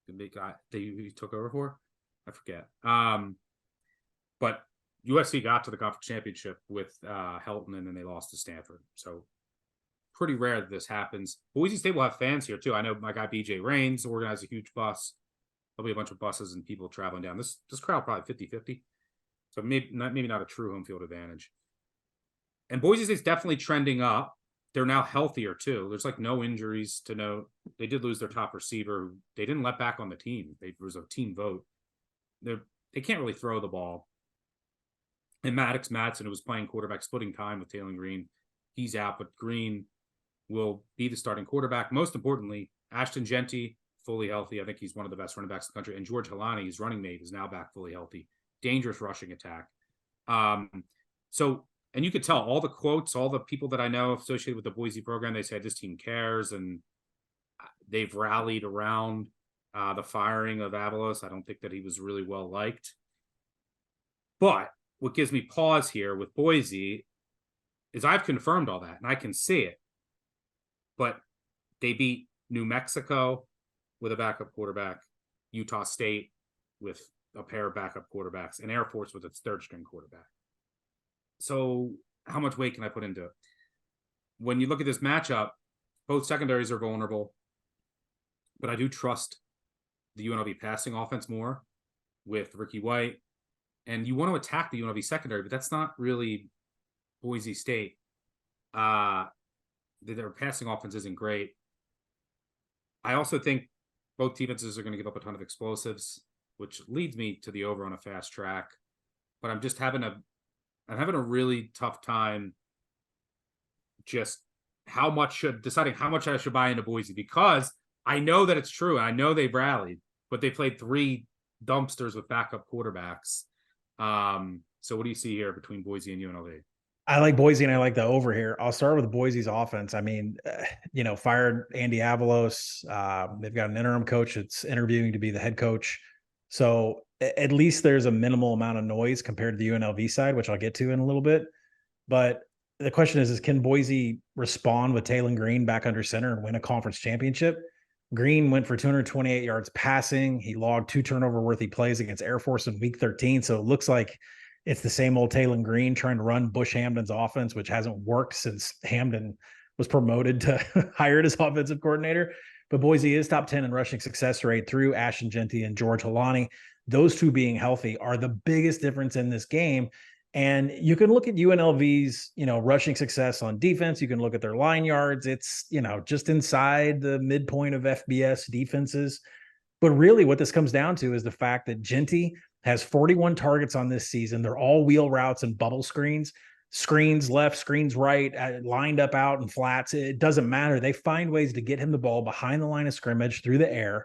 The big guy that he took over for? I forget. But USC got to the conference championship with Helton, and then they lost to Stanford. So pretty rare that this happens. Boise State will have fans here, too. I know my guy BJ Rains organized a huge bus. There'll be a bunch of buses and people traveling down. This crowd probably 50-50. So maybe not a true home field advantage. And Boise State's definitely trending up. They're now healthier, too. There's no injuries to note. They did lose their top receiver. They didn't let back on the team. There was a team vote. They can't really throw the ball. And Maddox Madsen, who was playing quarterback, splitting time with Taylor Green, he's out. But Green will be the starting quarterback. Most importantly, Ashton Genty, fully healthy. I think he's one of the best running backs in the country. And George Halani, his running mate, is now back fully healthy. Dangerous rushing attack. And you could tell all the quotes, all the people that I know associated with the Boise program, they said this team cares, and they've rallied around the firing of Avalos. I don't think that he was really well liked. But what gives me pause here with Boise is I've confirmed all that, and I can see it. But they beat New Mexico with a backup quarterback, Utah State with a pair of backup quarterbacks, and Air Force with its third-string quarterback. So how much weight can I put into it? When you look at this matchup, both secondaries are vulnerable, but I do trust the UNLV passing offense more with Ricky White. And you want to attack the UNLV secondary, but that's not really Boise State. Their passing offense isn't great. I also think both defenses are going to give up a ton of explosives, which leads me to the over on a fast track. But I'm just having a really tough time just deciding how much I should buy into Boise, because I know that it's true. And I know they've rallied, but they played 3 dumpsters with backup quarterbacks. So what do you see here between Boise and UNLV? I like Boise and I like the over here. I'll start with Boise's offense. Fired Andy Avalos. They've got an interim coach that's interviewing to be the head coach. So at least there's a minimal amount of noise compared to the UNLV side, which I'll get to in a little bit. But the question is can Boise respond with Taylon Green back under center and win a conference championship? Green went for 228 yards passing. He logged 2 turnover-worthy plays against Air Force in Week 13. So it looks like it's the same old Taylon Green trying to run Bush Hamden's offense, which hasn't worked since Hamden was promoted to hired as offensive coordinator. But Boise is top 10 in rushing success rate through Ashton Jeanty and George Holani. Those two being healthy are the biggest difference in this game. And you can look at UNLV's, rushing success on defense. You can look at their line yards. It's, just inside the midpoint of FBS defenses. But really what this comes down to is the fact that Jeanty has 41 targets on this season. They're all wheel routes and bubble screens left, screens right, lined up out and flats. It doesn't matter. They find ways to get him the ball behind the line of scrimmage through the air,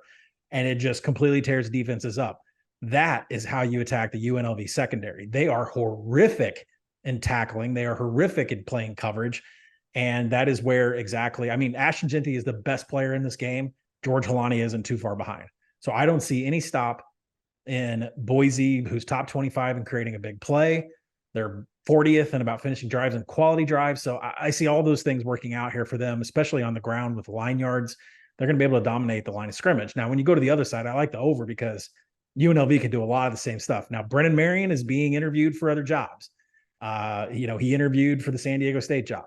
and it just completely tears defenses up. That is how you attack the UNLV secondary. They are horrific in tackling. They are horrific in playing coverage. And that is where Ashton Jeanty is the best player in this game. George Holani isn't too far behind. So I don't see any stop in Boise, who's top 25 in creating a big play. They're 40th and about finishing drives and quality drives. So I see all those things working out here for them, especially on the ground with line yards. They're going to be able to dominate the line of scrimmage. Now, when you go to the other side, I like the over because UNLV can do a lot of the same stuff. Now, Brennan Marion is being interviewed for other jobs. He interviewed for the San Diego State job.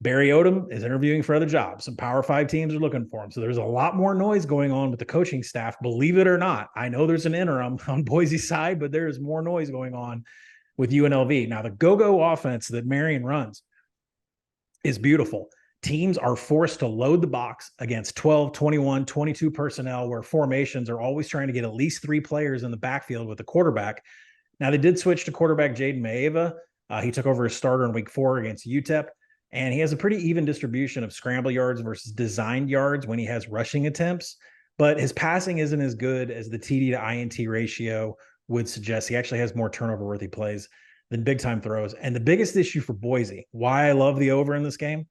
Barry Odom is interviewing for other jobs. Some Power 5 teams are looking for him. So there's a lot more noise going on with the coaching staff, believe it or not. I know there's an interim on Boise's side, but there is more noise going on with UNLV. Now, the go-go offense that Marion runs is beautiful. Teams are forced to load the box against 12, 21, 22 personnel where formations are always trying to get at least 3 players in the backfield with the quarterback. Now, they did switch to quarterback Jaden Maeva. He took over as starter in Week 4 against UTEP, and he has a pretty even distribution of scramble yards versus designed yards when he has rushing attempts, but his passing isn't as good as the TD to INT ratio would suggest. He actually has more turnover-worthy plays than big-time throws. And the biggest issue for Boise, why I love the over in this game,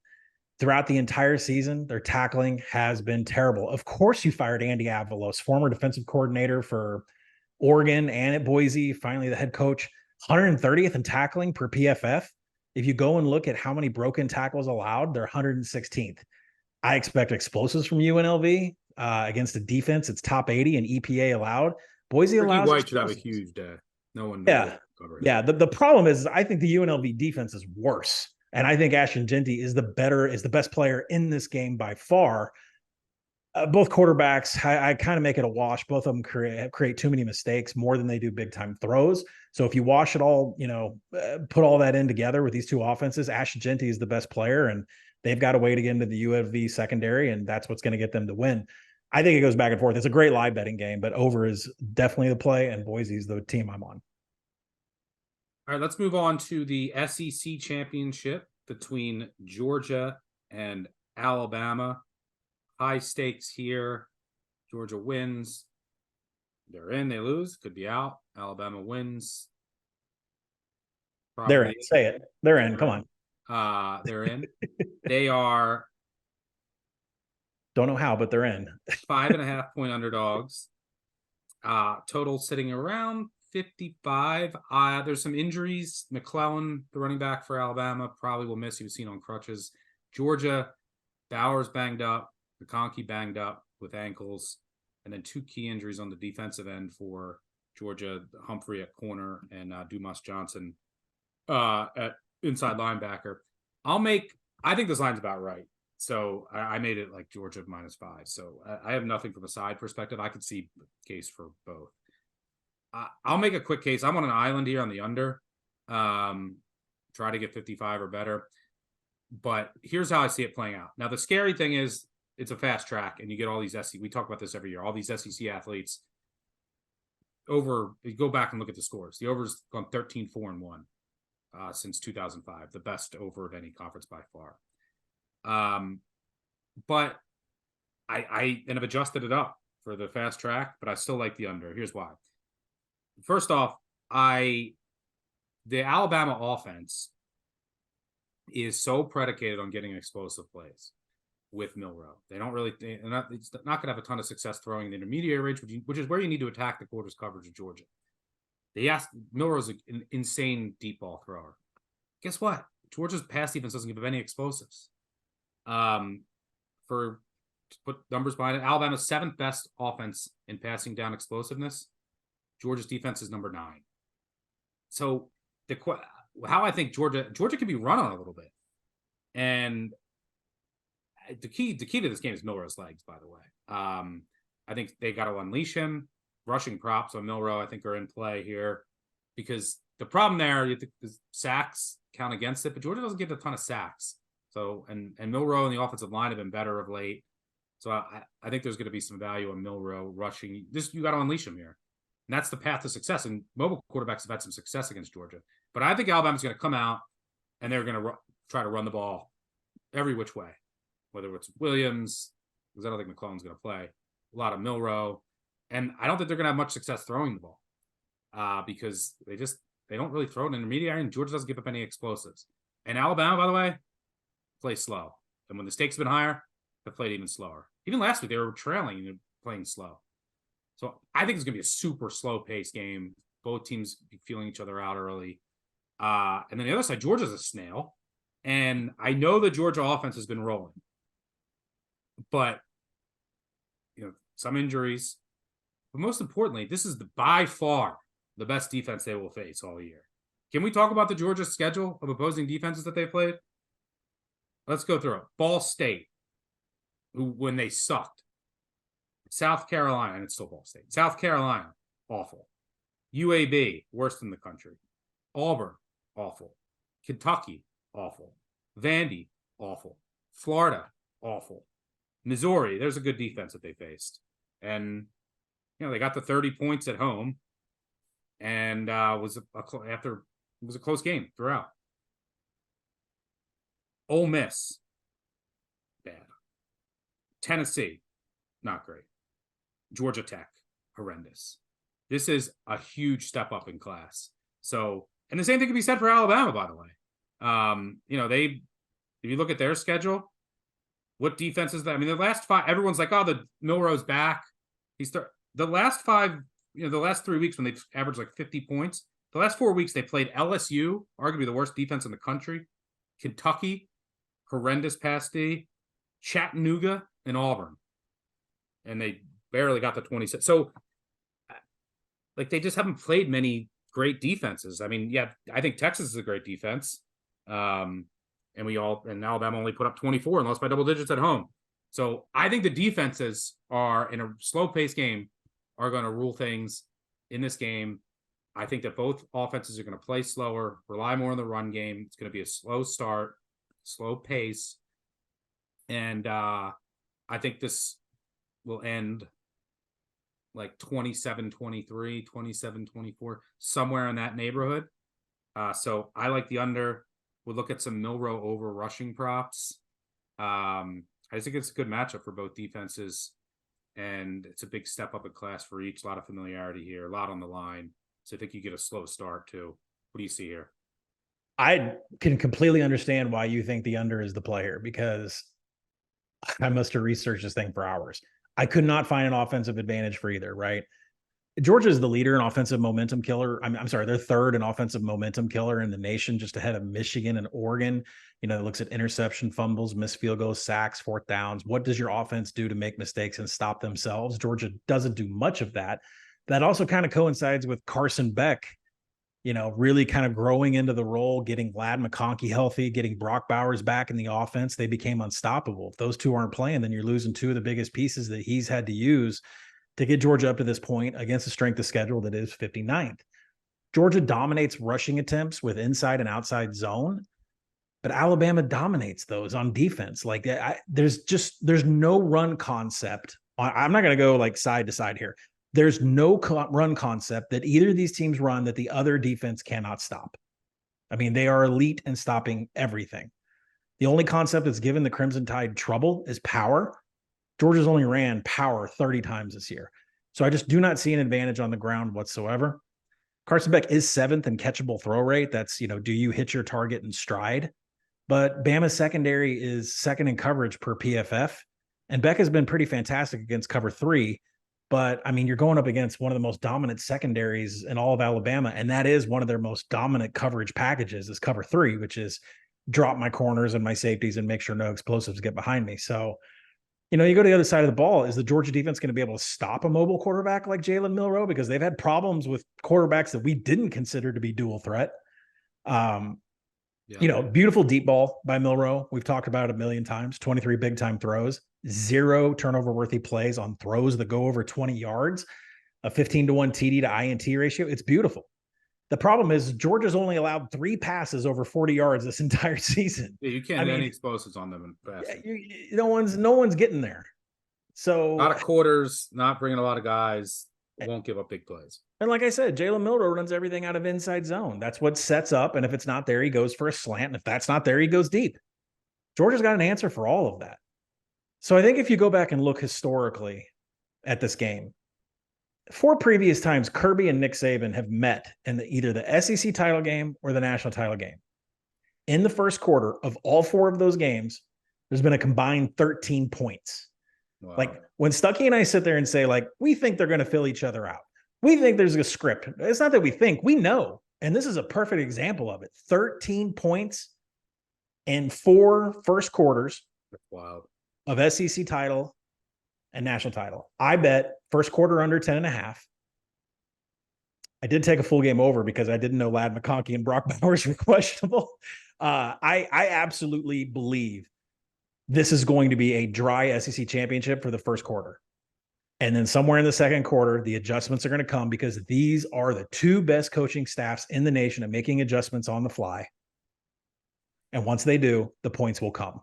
throughout the entire season, their tackling has been terrible. Of course, you fired Andy Avalos, former defensive coordinator for Oregon and at Boise, finally the head coach, 130th in tackling per PFF. If you go and look at how many broken tackles allowed, they're 116th. I expect explosives from UNLV against a defense. It's top 80 in EPA allowed. Boise Ricky allows White should have a huge day. No one. Yeah. The problem is I think the UNLV defense is worse. And I think Ashton Jeanty is the best player in this game by far. Both quarterbacks, I kind of make it a wash. Both of them create too many mistakes, more than they do big time throws. So if you wash it all, put all that in together with these two offenses, Ashton Jeanty is the best player, and they've got a way to get into the UNLV secondary, and that's what's going to get them to win. I think it goes back and forth. It's a great live betting game, but over is definitely the play, and Boise's the team I'm on. All right, let's move on to the SEC championship between Georgia and Alabama. High stakes here. Georgia wins. They're in, they lose. Could be out. Alabama wins. Probably. They're in. Say it. They're in. Come on. They're in. They are. Don't know how, but they're in. 5.5 point underdogs. Total sitting around 55. There's some injuries. McClellan, the running back for Alabama, probably will miss. He was seen on crutches. Georgia, Bowers banged up. McConkey banged up with ankles. And then 2 key injuries on the defensive end for Georgia, Humphrey at corner and Dumas Johnson at inside linebacker. I think this line's about right. So I made it like Georgia -5. So I have nothing from a side perspective. I could see case for both. I'll make a quick case. I'm on an island here on the under. Try to get 55 or better. But here's how I see it playing out. Now, the scary thing is it's a fast track, and you get all these SEC. We talk about this every year. All these SEC athletes over. You go back and look at the scores. The over's gone 13-4-1 since 2005, the best over at any conference by far. But I have adjusted it up for the fast track, but I still like the under. Here's why. First off, the Alabama offense is so predicated on getting explosive plays with Milroe. It's not going to have a ton of success throwing the intermediate range, which is where you need to attack the quarters coverage of Georgia. Milroe's an insane deep ball thrower. Guess what? Georgia's pass defense doesn't give up any explosives. To put numbers behind it, Alabama's 7th best offense in passing down explosiveness. Georgia's defense is number 9. So how I think Georgia can be run on a little bit, and the key to this game is Milroe's legs. By the way, I think they got to unleash him. Rushing props on Milroe, I think, are in play here, because the problem there, is sacks count against it, but Georgia doesn't get a ton of sacks. So and Milroe and the offensive line have been better of late. So I think there's going to be some value on Milroe rushing. You got to unleash him here. And that's the path to success. And mobile quarterbacks have had some success against Georgia. But I think Alabama's going to come out and they're going to try to run the ball every which way, whether it's Williams, because I don't think McClellan's going to play, a lot of Milroe. And I don't think they're going to have much success throwing the ball because they don't really throw it in intermediate, and Georgia doesn't give up any explosives. And Alabama, by the way, plays slow. And when the stakes have been higher, they played even slower. Even last week, they were trailing and playing slow. So I think it's going to be a super slow-paced game. Both teams feeling each other out early. And then the other side, Georgia's a snail. And I know the Georgia offense has been rolling. But, some injuries. But most importantly, this is by far the best defense they will face all year. Can we talk about the Georgia schedule of opposing defenses that they played? Let's go through it. Ball State, when they sucked. South Carolina, and it's still Ball State. South Carolina, awful. UAB, worst in the country. Auburn, awful. Kentucky, awful. Vandy, awful. Florida, awful. Missouri, there's a good defense that they faced. And, they got the 30 points at home. And it was a close game throughout. Ole Miss, bad. Tennessee, not great. Georgia Tech, horrendous. This is a huge step up in class. So, and the same thing can be said for Alabama, by the way. If you look at their schedule, what defenses that, the last 5, everyone's like, the Milroe's back. The last 5, the last 3 weeks when they've averaged like 50 points, the last 4 weeks they played LSU, arguably the worst defense in the country, Kentucky, horrendous pass D, Chattanooga, and Auburn. And they barely got the 26. So, they just haven't played many great defenses. I think Texas is a great defense. And Alabama only put up 24 and lost by double digits at home. So I think the defenses are, in a slow-paced game, are going to rule things in this game. I think that both offenses are going to play slower, rely more on the run game. It's going to be a slow start, slow pace. And I think this will end like 27-23, 27-24, somewhere in that neighborhood. So I like the under. We'll look at some Milroe over rushing props. I think it's a good matchup for both defenses, and it's a big step up in class for each. A lot of familiarity here, a lot on the line. So I think you get a slow start too. What do you see here? I can completely understand why you think the under is the player, because I must have researched this thing for hours. I could not find an offensive advantage for either, right? Georgia is the leader in offensive momentum killer. I'm sorry, they're third in offensive momentum killer in the nation, just ahead of Michigan and Oregon. It looks at interception, fumbles, missed field goals, sacks, 4th downs. What does your offense do to make mistakes and stop themselves? Georgia doesn't do much of that. That also kind of coincides with Carson Beck, really kind of growing into the role, getting Ladd McConkey healthy, getting Brock Bowers back in the offense. They became unstoppable. If those two aren't playing, then you're losing 2 of the biggest pieces that he's had to use to get Georgia up to this point against a strength of schedule that is 59th. Georgia dominates rushing attempts with inside and outside zone, but Alabama dominates those on defense. There's no run concept. I'm not going to go side to side here. There's no run concept that either of these teams run that the other defense cannot stop. They are elite in stopping everything. The only concept that's given the Crimson Tide trouble is power. Georgia's only ran power 30 times this year. So I just do not see an advantage on the ground whatsoever. Carson Beck is 7th in catchable throw rate. That's, do you hit your target in stride? But Bama's secondary is 2nd in coverage per PFF. And Beck has been pretty fantastic against cover 3. But I mean, you're going up against one of the most dominant secondaries in all of Alabama, and that is one of their most dominant coverage packages is cover 3, which is drop my corners and my safeties and make sure no explosives get behind me. So, you go to the other side of the ball. Is the Georgia defense going to be able to stop a mobile quarterback like Jalen Milroe? Because they've had problems with quarterbacks that we didn't consider to be dual threat. Beautiful deep ball by Milroe. We've talked about it a million times. 23 big time throws, 0 turnover worthy plays on throws that go over 20 yards, a 15-1 TD to INT ratio. It's beautiful. The problem is Georgia's only allowed 3 passes over 40 yards this entire season. Yeah, you can't get any explosives on them in passing. No one's getting there. So a lot of quarters, not bringing a lot of guys, won't give up big plays. And like I said, Jalen Milroe runs everything out of inside zone. That's what sets up. And if it's not there, he goes for a slant. And if that's not there, he goes deep. Georgia's got an answer for all of that. So I think if you go back and look historically at this game, 4 previous times Kirby and Nick Saban have met in either the SEC title game or the national title game. In the first quarter of all 4 of those games, there's been a combined 13 points. Wow. Like when Stuckey and I sit there and say, like, we think they're going to fill each other out. We think there's a script. It's not that we think, we know. And this is a perfect example of it. 13 points in 4 first quarters of SEC title and national title. I bet first quarter under 10.5. I did take a full game over because I didn't know Ladd McConkey and Brock Bowers were questionable. I absolutely believe this is going to be a dry SEC championship for the first quarter. And then somewhere in the second quarter, the adjustments are going to come because these are the 2 best coaching staffs in the nation at making adjustments on the fly. And once they do, the points will come.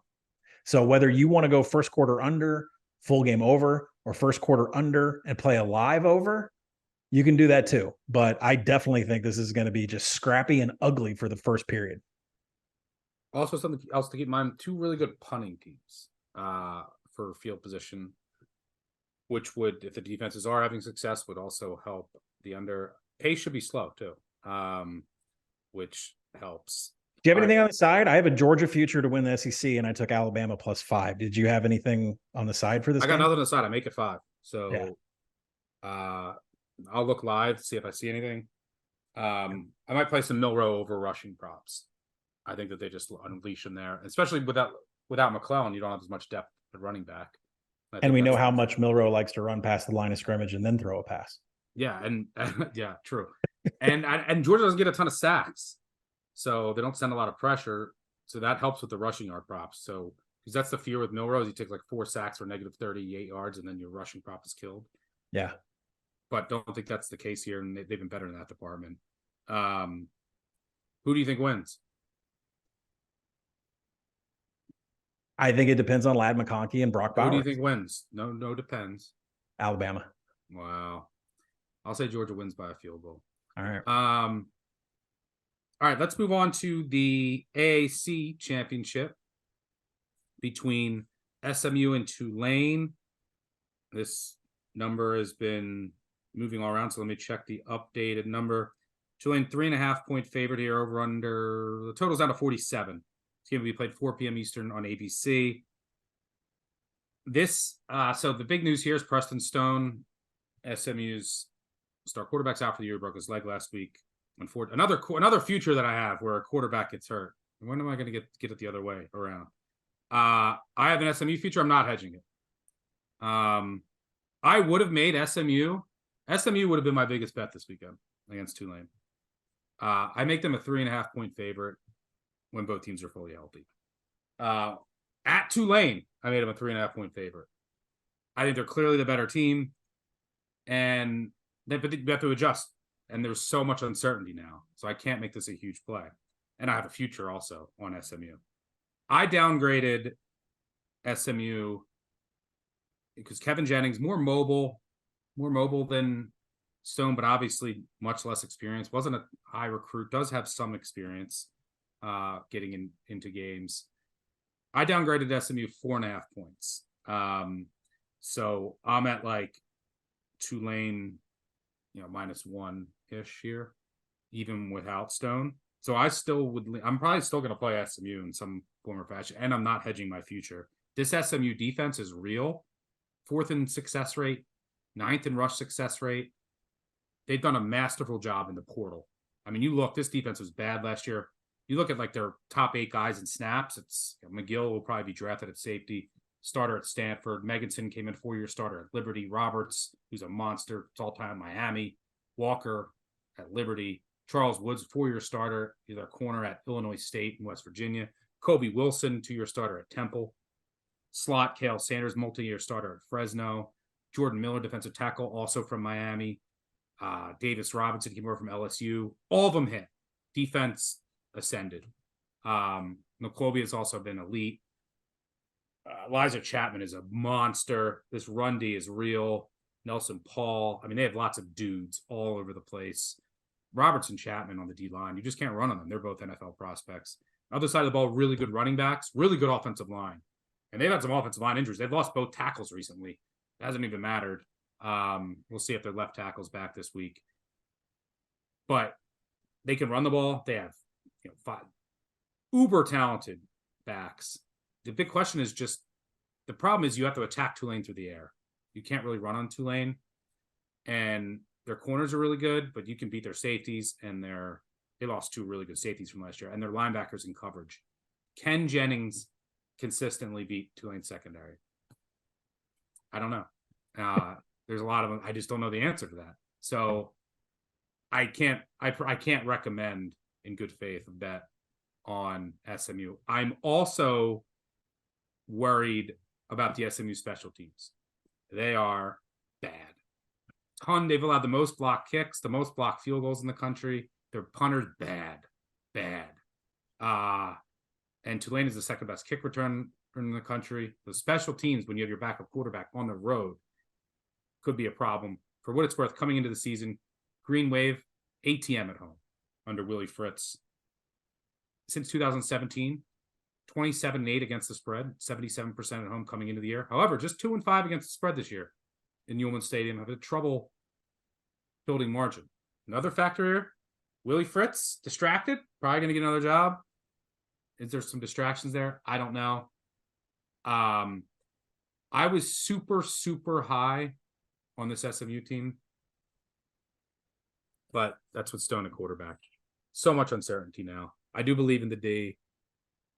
So whether you want to go first quarter under, full game over, or first quarter under and play a live over, you can do that too. But I definitely think this is going to be just scrappy and ugly for the first period. Also, something else to keep in mind, 2 really good punting teams for field position, which would, if the defenses are having success, would also help the under. Pace should be slow too, which helps. Do you have anything on the side? I have a Georgia future to win the SEC, and I took Alabama +5. Did you have anything on the side for this? I got nothing on the side. I make it 5. So I'll look live, see if I see anything. I might play some Milroe over rushing props. I think that they just unleash him there, especially without McClellan. You don't have as much depth at running back. And we know how much Milroe likes to run past the line of scrimmage and then throw a pass. Yeah, and yeah, true. And Georgia doesn't get a ton of sacks, so they don't send a lot of pressure. So that helps with the rushing yard props. So because that's the fear with Milroe, he takes like 4 sacks for negative 38 yards, and then your rushing prop is killed. Yeah, but don't think that's the case here, and they've been better in that department. Who do you think wins? I think it depends on Ladd McConkey and Brock Bowers. Who do you think wins? No, depends. Alabama. Wow. I'll say Georgia wins by a field goal. All right. All right, let's move on to the AAC championship between SMU and Tulane. This number has been moving all around, so let me check the updated number. Tulane 3.5-point favorite here, over under. The total's down to 47. It's going to be played 4 p.m. Eastern on ABC. So the big news here is Preston Stone, SMU's star quarterback's out for the year, broke his leg last week. Another future that I have where a quarterback gets hurt. When am I going to get it the other way around? I have an SMU future. I'm not hedging it. I would have made SMU. SMU would have been my biggest bet this weekend against Tulane. I make them a 3.5-point favorite when both teams are fully healthy. At Tulane, I made them a 3.5-point favorite. I think they're clearly the better team, but they have to adjust. And there's so much uncertainty now, so I can't make this a huge play. And I have a future also on SMU. I downgraded SMU because Kevin Jennings, more mobile than Stone, but obviously much less experience. Wasn't a high recruit, does have some experience getting into games. I downgraded SMU 4.5 points. So I'm at like Tulane, -1-ish here, even without Stone. So I'm probably still going to play SMU in some form or fashion, and I'm not hedging my future. This SMU defense is real. 4th in success rate 9th in rush success rate. They've done a masterful job in the portal. I mean, you look, this defense was bad last year. You look at like their top 8 guys in snaps. It's McGill will probably be drafted at safety, starter at Stanford. Meganson came in 4-year starter at Liberty. Roberts, who's a monster, it's all time Miami. Walker at Liberty. Charles Woods, 4-year starter, he's our corner at Illinois State and West Virginia. Kobe Wilson, 2-year starter at Temple. Slot, Kale Sanders, multi-year starter at Fresno. Jordan Miller, defensive tackle, also from Miami. Davis Robinson came over from LSU. All of them hit. Defense ascended. McClobie has also been elite. Elijah Chapman is a monster. This run D is real. Nelson Paul. I mean, they have lots of dudes all over the place. Robertson, Chapman on the D line. You just can't run on them. They're both NFL prospects. Other side of the ball, really good running backs, really good offensive line. And they've had some offensive line injuries. They've lost both tackles recently. It hasn't even mattered. We'll see if their left tackle's back this week. But they can run the ball. They have 5 uber talented backs. The big question is just, the problem is you have to attack Tulane through the air. You can't really run on Tulane. And their corners are really good, but you can beat their safeties, and they lost 2 really good safeties from last year, and their linebackers in coverage. Can Jennings consistently beat Tulane secondary? I don't know. There's a lot of them. I just don't know the answer to that. So I can't recommend in good faith a bet on SMU. I'm also worried about the SMU special teams. They are bad. They've allowed the most blocked kicks, the most blocked field goals in the country. Their punters, bad. And Tulane is the second best kick return in the country. The special teams, when you have your backup quarterback on the road, could be a problem. For what it's worth, coming into the season, Green Wave, ATM at home under Willie Fritz. Since 2017, 27-8 against the spread, 77% at home coming into the year. However, just 2-5 against the spread this year in Newman Stadium. Have had trouble building margin. Another factor here, Willie Fritz, distracted, probably going to get another job. Is there some distractions there? I don't know. I was super, super high on this SMU team, but that's what's Stone at quarterback. So much uncertainty now. I do believe in the D.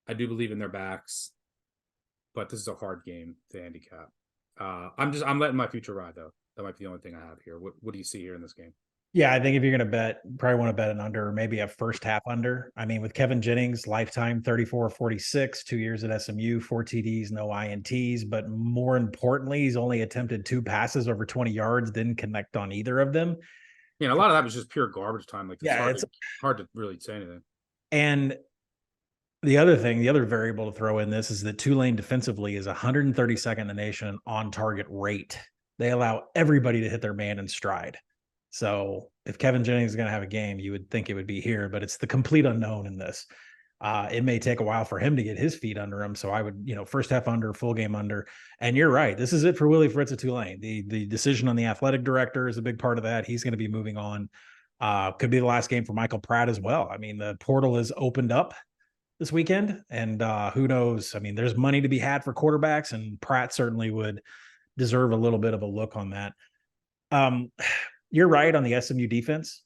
I do believe in their backs, but this is a hard game to handicap. I'm letting my future ride though. That might be the only thing I have here. What do you see here in this game? Yeah, I think if you're going to bet, probably want to bet an under, or maybe a first half under. I mean, with Kevin Jennings, lifetime 34-46, 2 years at SMU, 4 TDs, no INTs. But more importantly, he's only attempted 2 passes over 20 yards, didn't connect on either of them. A lot of that was just pure garbage time. Like, it's hard to really say anything. And the other variable to throw in this is that Tulane defensively is 132nd in the nation on target rate. They allow everybody to hit their man in stride. So if Kevin Jennings is going to have a game, you would think it would be here, but it's the complete unknown in this. It may take a while for him to get his feet under him. So I would, first half under, full game under. And you're right. This is it for Willie Fritz at Tulane. The decision on the athletic director is a big part of that. He's going to be moving on. Could be the last game for Michael Pratt as well. I mean, the portal is opened up this weekend, and who knows? I mean, there's money to be had for quarterbacks, and Pratt certainly would deserve a little bit of a look on that. You're right on the SMU defense.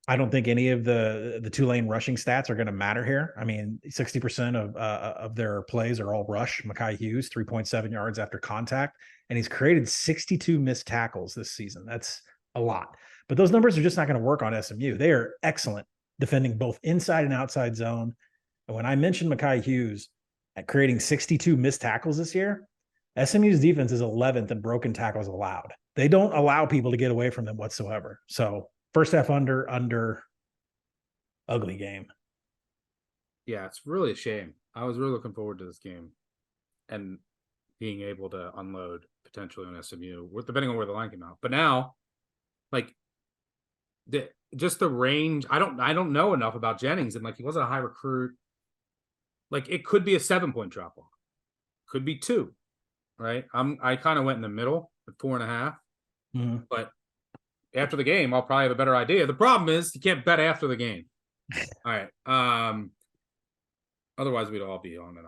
I don't think any of the Tulane rushing stats are going to matter here. I mean, 60% of their plays are all rush. Mekhi Hughes, 3.7 yards after contact, and he's created 62 missed tackles this season. That's a lot. But those numbers are just not going to work on SMU. They are excellent defending both inside and outside zone. And when I mentioned Mekhi Hughes at creating 62 missed tackles this year, SMU's defense is 11th in broken tackles allowed. They don't allow people to get away from them whatsoever. So first half under, ugly game. Yeah, it's really a shame. I was really looking forward to this game and being able to unload potentially on SMU, depending on where the line came out. But now, like, the range, I don't know enough about Jennings, and like, he wasn't a high recruit. Like, it could be a 7-point drop off, could be 2, right? I kind of went in the middle at 4.5, but after the game, I'll probably have a better idea. The problem is you can't bet after the game. All right. Otherwise we'd all be on an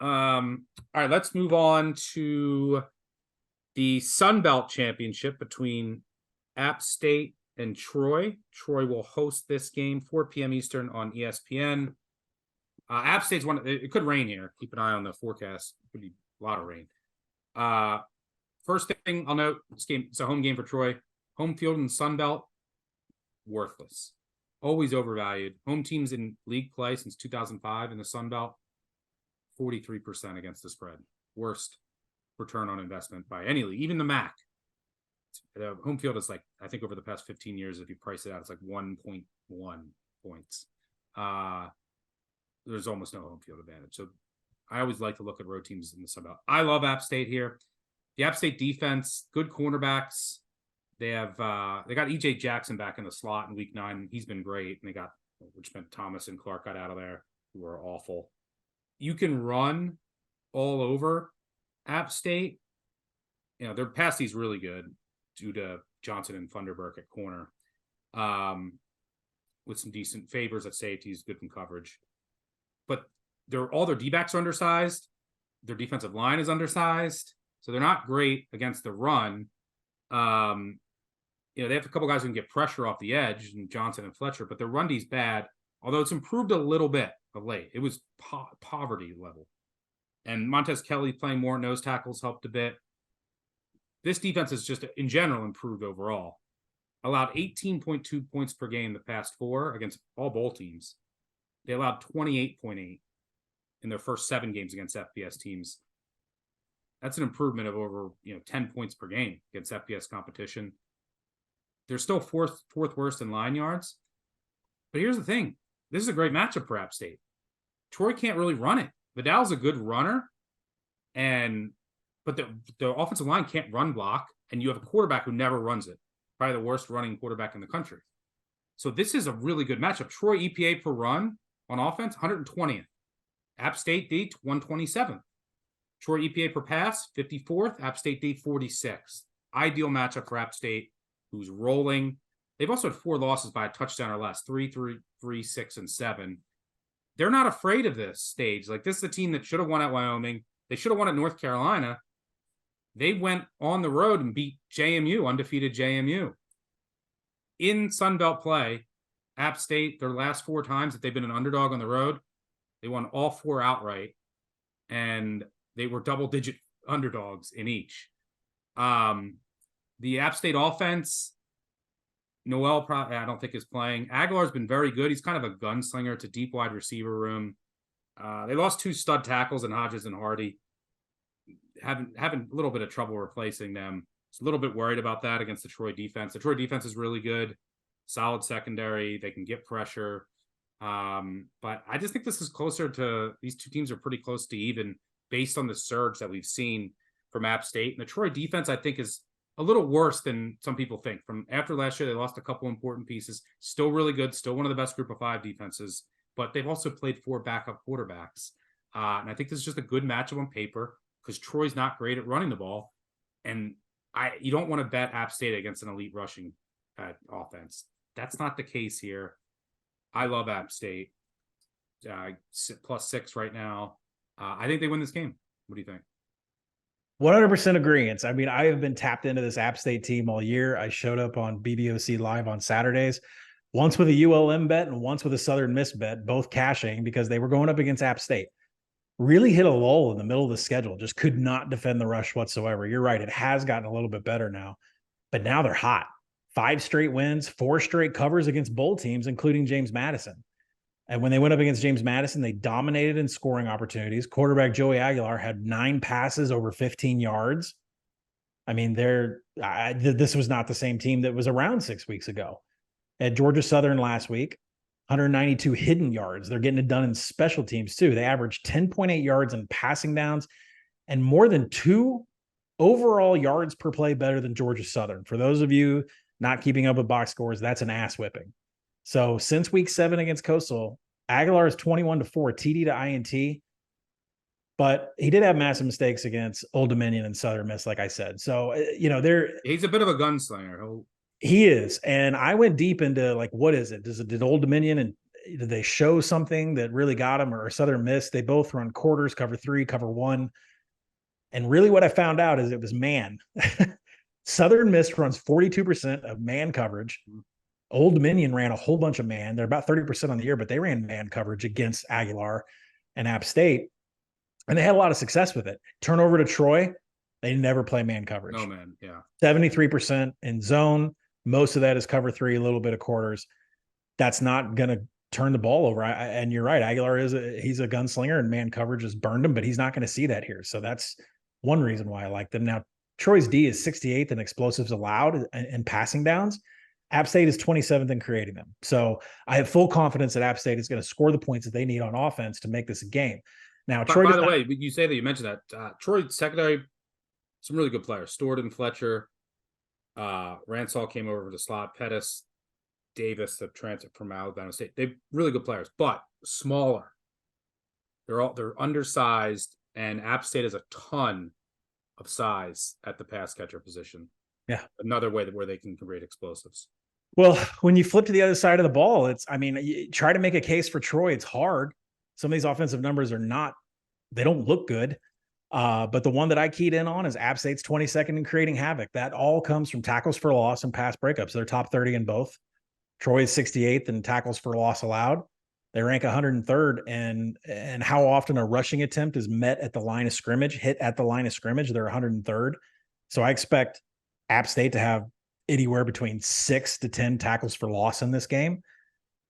island. All right, let's move on to The Sun Belt Championship between App State and Troy. Troy will host this game 4 p.m. Eastern on ESPN. App State's one. It could rain here. Keep an eye on the forecast. It could be a lot of rain. First thing I'll note: this game. It's a home game for Troy. Home field in the Sun Belt, worthless. Always overvalued. Home teams in league play since 2005 in the Sun Belt, 43% against the spread. Worst return on investment by any league, even the MAC. The home field is like, I think over the past 15 years, if you price it out, it's like 1.1 points. There's almost no home field advantage. So I always like to look at road teams in the Sun Belt. I love App State here. The App State defense, good cornerbacks. They got EJ Jackson back in the slot in week 9. He's been great. And they got Richmond Thomas and Clark got out of there, who are awful. You can run all over App State. Their pass D's really good due to Johnson and Funderburk at corner. With some decent favors at safeties, good in coverage. But all their D-backs are undersized. Their defensive line is undersized. So they're not great against the run. They have a couple guys who can get pressure off the edge, and Johnson and Fletcher, but their run D's bad, although it's improved a little bit of late. It was poverty level. And Montez Kelly playing more nose tackles helped a bit. This defense has just, in general, improved overall. Allowed 18.2 points per game the past 4 against all bowl teams. They allowed 28.8 in their first 7 games against FBS teams. That's an improvement of over 10 points per game against FBS competition. They're still fourth worst in line yards. But here's the thing. This is a great matchup for App State. Troy can't really run it. Vidal's a good runner, but the offensive line can't run block, and you have a quarterback who never runs it. Probably the worst running quarterback in the country. So this is a really good matchup. Troy EPA per run on offense, 120th. App State D, 127th. Troy EPA per pass, 54th. App State D, 46th. Ideal matchup for App State, who's rolling. They've also had 4 losses by a touchdown or less, 3, 6, and 7. They're not afraid of this stage. Like, this is a team that should have won at Wyoming. They should have won at North Carolina. They went on the road and beat JMU, undefeated JMU. In Sun Belt play, App State, their last 4 times that they've been an underdog on the road, they won all 4 outright, and they were double-digit underdogs in each. The App State offense, Noel I don't think is playing. Aguilar's been very good. He's kind of a gunslinger. It's a deep wide receiver room. They lost 2 stud tackles in Hodges and Hardy. Having a little bit of trouble replacing them. It's a little bit worried about that against the Troy defense. The Troy defense is really good. Solid secondary. They can get pressure. But I just think this is closer to, these 2 teams are pretty close to even based on the surge that we've seen from App State. And the Troy defense, I think, is a little worse than some people think. From after last year, they lost a couple important pieces. Still really good. Still one of the best group of 5 defenses. But they've also played 4 backup quarterbacks. And I think this is just a good matchup on paper because Troy's not great at running the ball. And you don't want to bet App State against an elite rushing offense. That's not the case here. I love App State. +6 right now. I think they win this game. What do you think? 100% agreement. I mean, I have been tapped into this App State team all year. I showed up on BBOC Live on Saturdays, once with a ULM bet and once with a Southern Miss bet, both cashing because they were going up against App State. Really hit a lull in the middle of the schedule, just could not defend the rush whatsoever. You're right. It has gotten a little bit better now, but now they're hot. 5 straight wins, 4 straight covers against bowl teams, including James Madison. And when they went up against James Madison, they dominated in scoring opportunities. Quarterback Joey Aguilar had 9 passes over 15 yards. I mean, this was not the same team that was around 6 weeks ago. At Georgia Southern last week, 192 hidden yards. They're getting it done in special teams too. They averaged 10.8 yards in passing downs and more than 2 overall yards per play better than Georgia Southern. For those of you not keeping up with box scores, that's an ass whipping. So since week 7 against Coastal, Aguilar is 21-4, TD to INT, but he did have massive mistakes against Old Dominion and Southern Miss, like I said. So, he's a bit of a gunslinger. He is. And I went deep into like, what is it? Did Old Dominion and did they show something that really got him, or Southern Miss? They both run quarters, cover 3, cover 1. And really what I found out is it was man. Southern Miss runs 42% of man coverage. Old Dominion ran a whole bunch of man. They're about 30% on the year, but they ran man coverage against Aguilar and App State. And they had a lot of success with it. Turnover to Troy, they never play man coverage. No, man. Yeah. 73% in zone. Most of that is cover 3, a little bit of quarters. That's not going to turn the ball over. And you're right. Aguilar he's a gunslinger, and man coverage has burned him, but he's not going to see that here. So that's one reason why I like them. Now, Troy's D is 68th in explosives allowed and passing downs. App State is 27th in creating them. So I have full confidence that App State is going to score the points that they need on offense to make this a game. Now, Troy. By the way, you say that you mentioned that Troy secondary, some really good players. Storden, Fletcher, Ransall came over to the slot. Pettis, Davis, the transfer from Alabama State. They're really good players, but smaller. They're undersized, and App State has a ton of size at the pass catcher position. Yeah, another way where they can create explosives. Well, when you flip to the other side of the ball, you try to make a case for Troy. It's hard. Some of these offensive numbers they don't look good. But the one that I keyed in on is App State's 22nd in creating havoc. That all comes from tackles for loss and pass breakups. They're top 30 in both. Troy is 68th in tackles for loss allowed. They rank 103rd and how often a rushing attempt is met at the line of scrimmage, hit at the line of scrimmage. They're 103rd. So I expect App State to have anywhere between 6 to 10 tackles for loss in this game.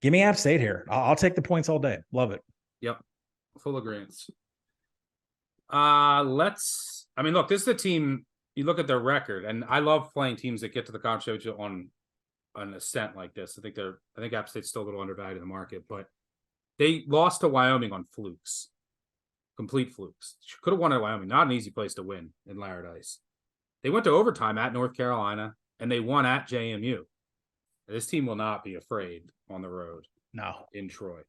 Give me App State here. I'll take the points all day. Love it. Yep. Full agreement. Look, this is a team, you look at their record, and I love playing teams that get to the conference championship on an ascent like this. I think App State's still a little undervalued in the market, but they lost to Wyoming on flukes. Complete flukes. Could have won at Wyoming. Not an easy place to win in Laradice. They went to overtime at North Carolina, and they won at JMU. This team will not be afraid on the road. No. In Troy.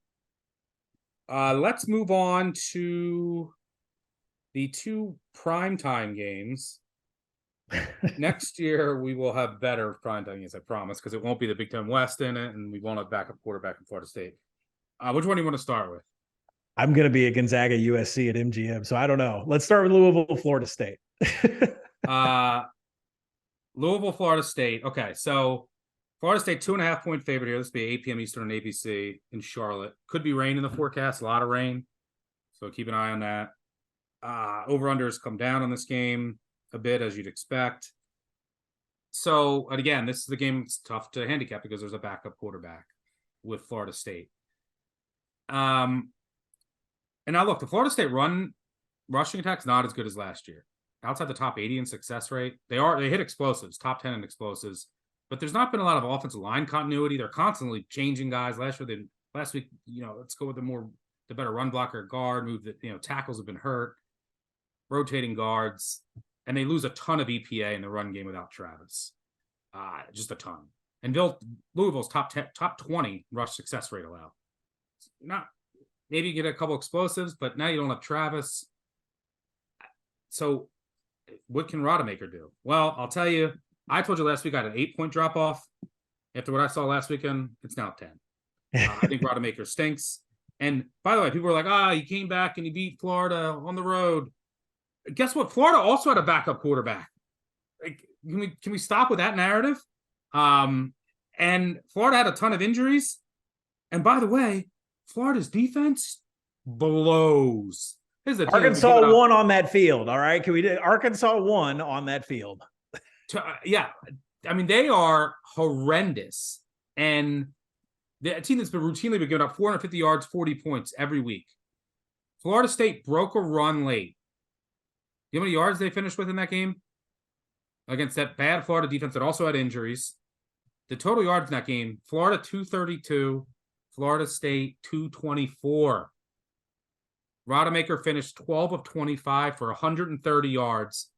Let's move on to the 2 primetime games. Next year, we will have better primetime games, I promise, because it won't be the Big Ten West in it, and we won't have backup quarterback in Florida State. Which one do you want to start with? I'm going to be a Gonzaga USC at MGM, so I don't know. Let's start with Louisville, Florida State. Louisville, Florida State. Okay, so Florida State 2.5-point favorite here. This will be 8 p.m. Eastern on ABC in Charlotte. Could be rain in the forecast, a lot of rain. So keep an eye on that. Over-unders come down on this game a bit, as you'd expect. So, and again, this is the game that's tough to handicap because there's a backup quarterback with Florida State. And now look, the Florida State rushing attack's not as good as last year. Outside the top 80 in success rate, they hit explosives, top 10 in explosives, but there's not been a lot of offensive line continuity. They're constantly changing guys. Last week, let's go with the better run blocker guard, move that, tackles have been hurt, rotating guards, and they lose a ton of EPA in the run game without Travis. Just a ton. And Louisville's top 20 rush success rate allowed. Not maybe get a couple explosives, but now you don't have Travis. So what can Rodemaker do? Well, I'll tell you, I told you last week I had an 8-point drop off. After what I saw last weekend, it's now 10. I think Rodemaker stinks. And by the way, people were like, he came back and he beat Florida on the road. Guess what? Florida also had a backup quarterback. Like, can we stop with that narrative? And Florida had a ton of injuries. And by the way, Florida's defense blows. Arkansas won on that field. All right. Arkansas won on that field. Yeah. I mean, they are horrendous. And the team that's been routinely giving up 450 yards, 40 points every week. Florida State broke a run late. You know how many yards they finished with in that game? Against that bad Florida defense that also had injuries. The total yards in that game, Florida 232, Florida State 224. Rodemaker finished 12 of 25 for 130 yards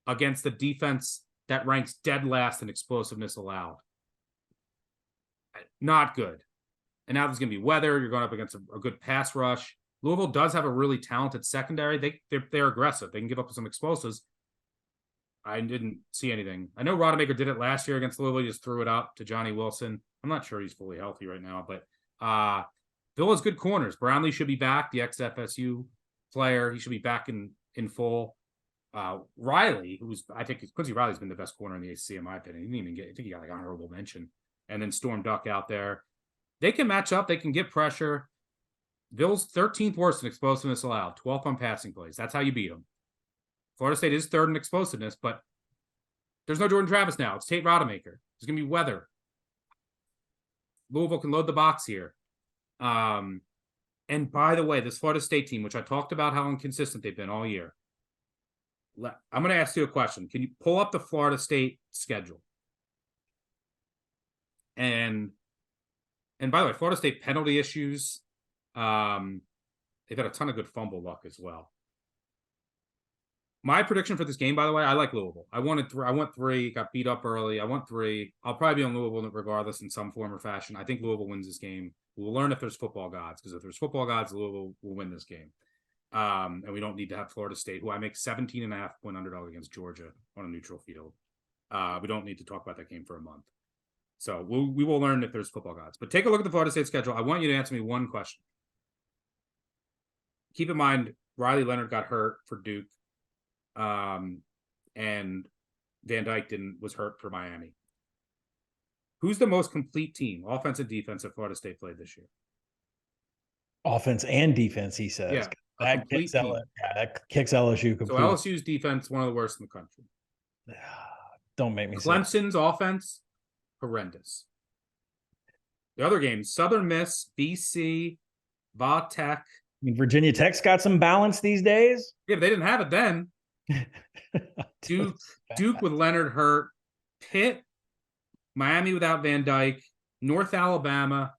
against the defense that ranks dead last in explosiveness allowed. Not good. And now there's going to be weather. You're going up against a good pass rush. Louisville does have a really talented secondary. They're aggressive. They can give up some explosives. I didn't see anything. I know Rodemaker did it last year against Louisville. He just threw it up to Johnny Wilson. I'm not sure he's fully healthy right now, but Bill has good corners. Brownlee should be back, the ex-FSU player. He should be back in full. Riley, I think Quincy Riley's been the best corner in the ACC in my opinion. He didn't even I think he got like honorable mention. And then Storm Duck out there. They can match up. They can get pressure. Bill's 13th worst in explosiveness allowed, 12th on passing plays. That's how you beat them. Florida State is third in explosiveness, but there's no Jordan Travis now. It's Tate Rodemaker. There's going to be weather. Louisville can load the box here. And by the way, this Florida State team, which I talked about how inconsistent they've been all year, I'm going to ask you a question. Can you pull up the Florida State schedule? And by the way, Florida State penalty issues. They've had a ton of good fumble luck as well. My prediction for this game, by the way, I like Louisville. I want 3, got beat up early. I want 3. I'll probably be on Louisville regardless in some form or fashion. I think Louisville wins this game. We'll learn if there's football gods, because if there's football gods, Louisville will win this game. And we don't need to have Florida State, who I make 17.5-point underdog against Georgia on a neutral field. We don't need to talk about that game for a month. So we will learn if there's football gods. But take a look at the Florida State schedule. I want you to answer me one question. Keep in mind, Riley Leonard got hurt for Duke. And Van Dyke was hurt for Miami. Who's the most complete team, offense and defense, that Florida State played this year? Offense and defense, he says. Yeah, that kicks LSU completely. So LSU's defense, one of the worst in the country. Don't make me Clemson's offense, horrendous. The other games, Southern Miss, BC, Va Tech. I mean, Virginia Tech's got some balance these days. Yeah, but they didn't have it then. Duke with Leonard hurt, Pitt, Miami without Van Dyke, North Alabama,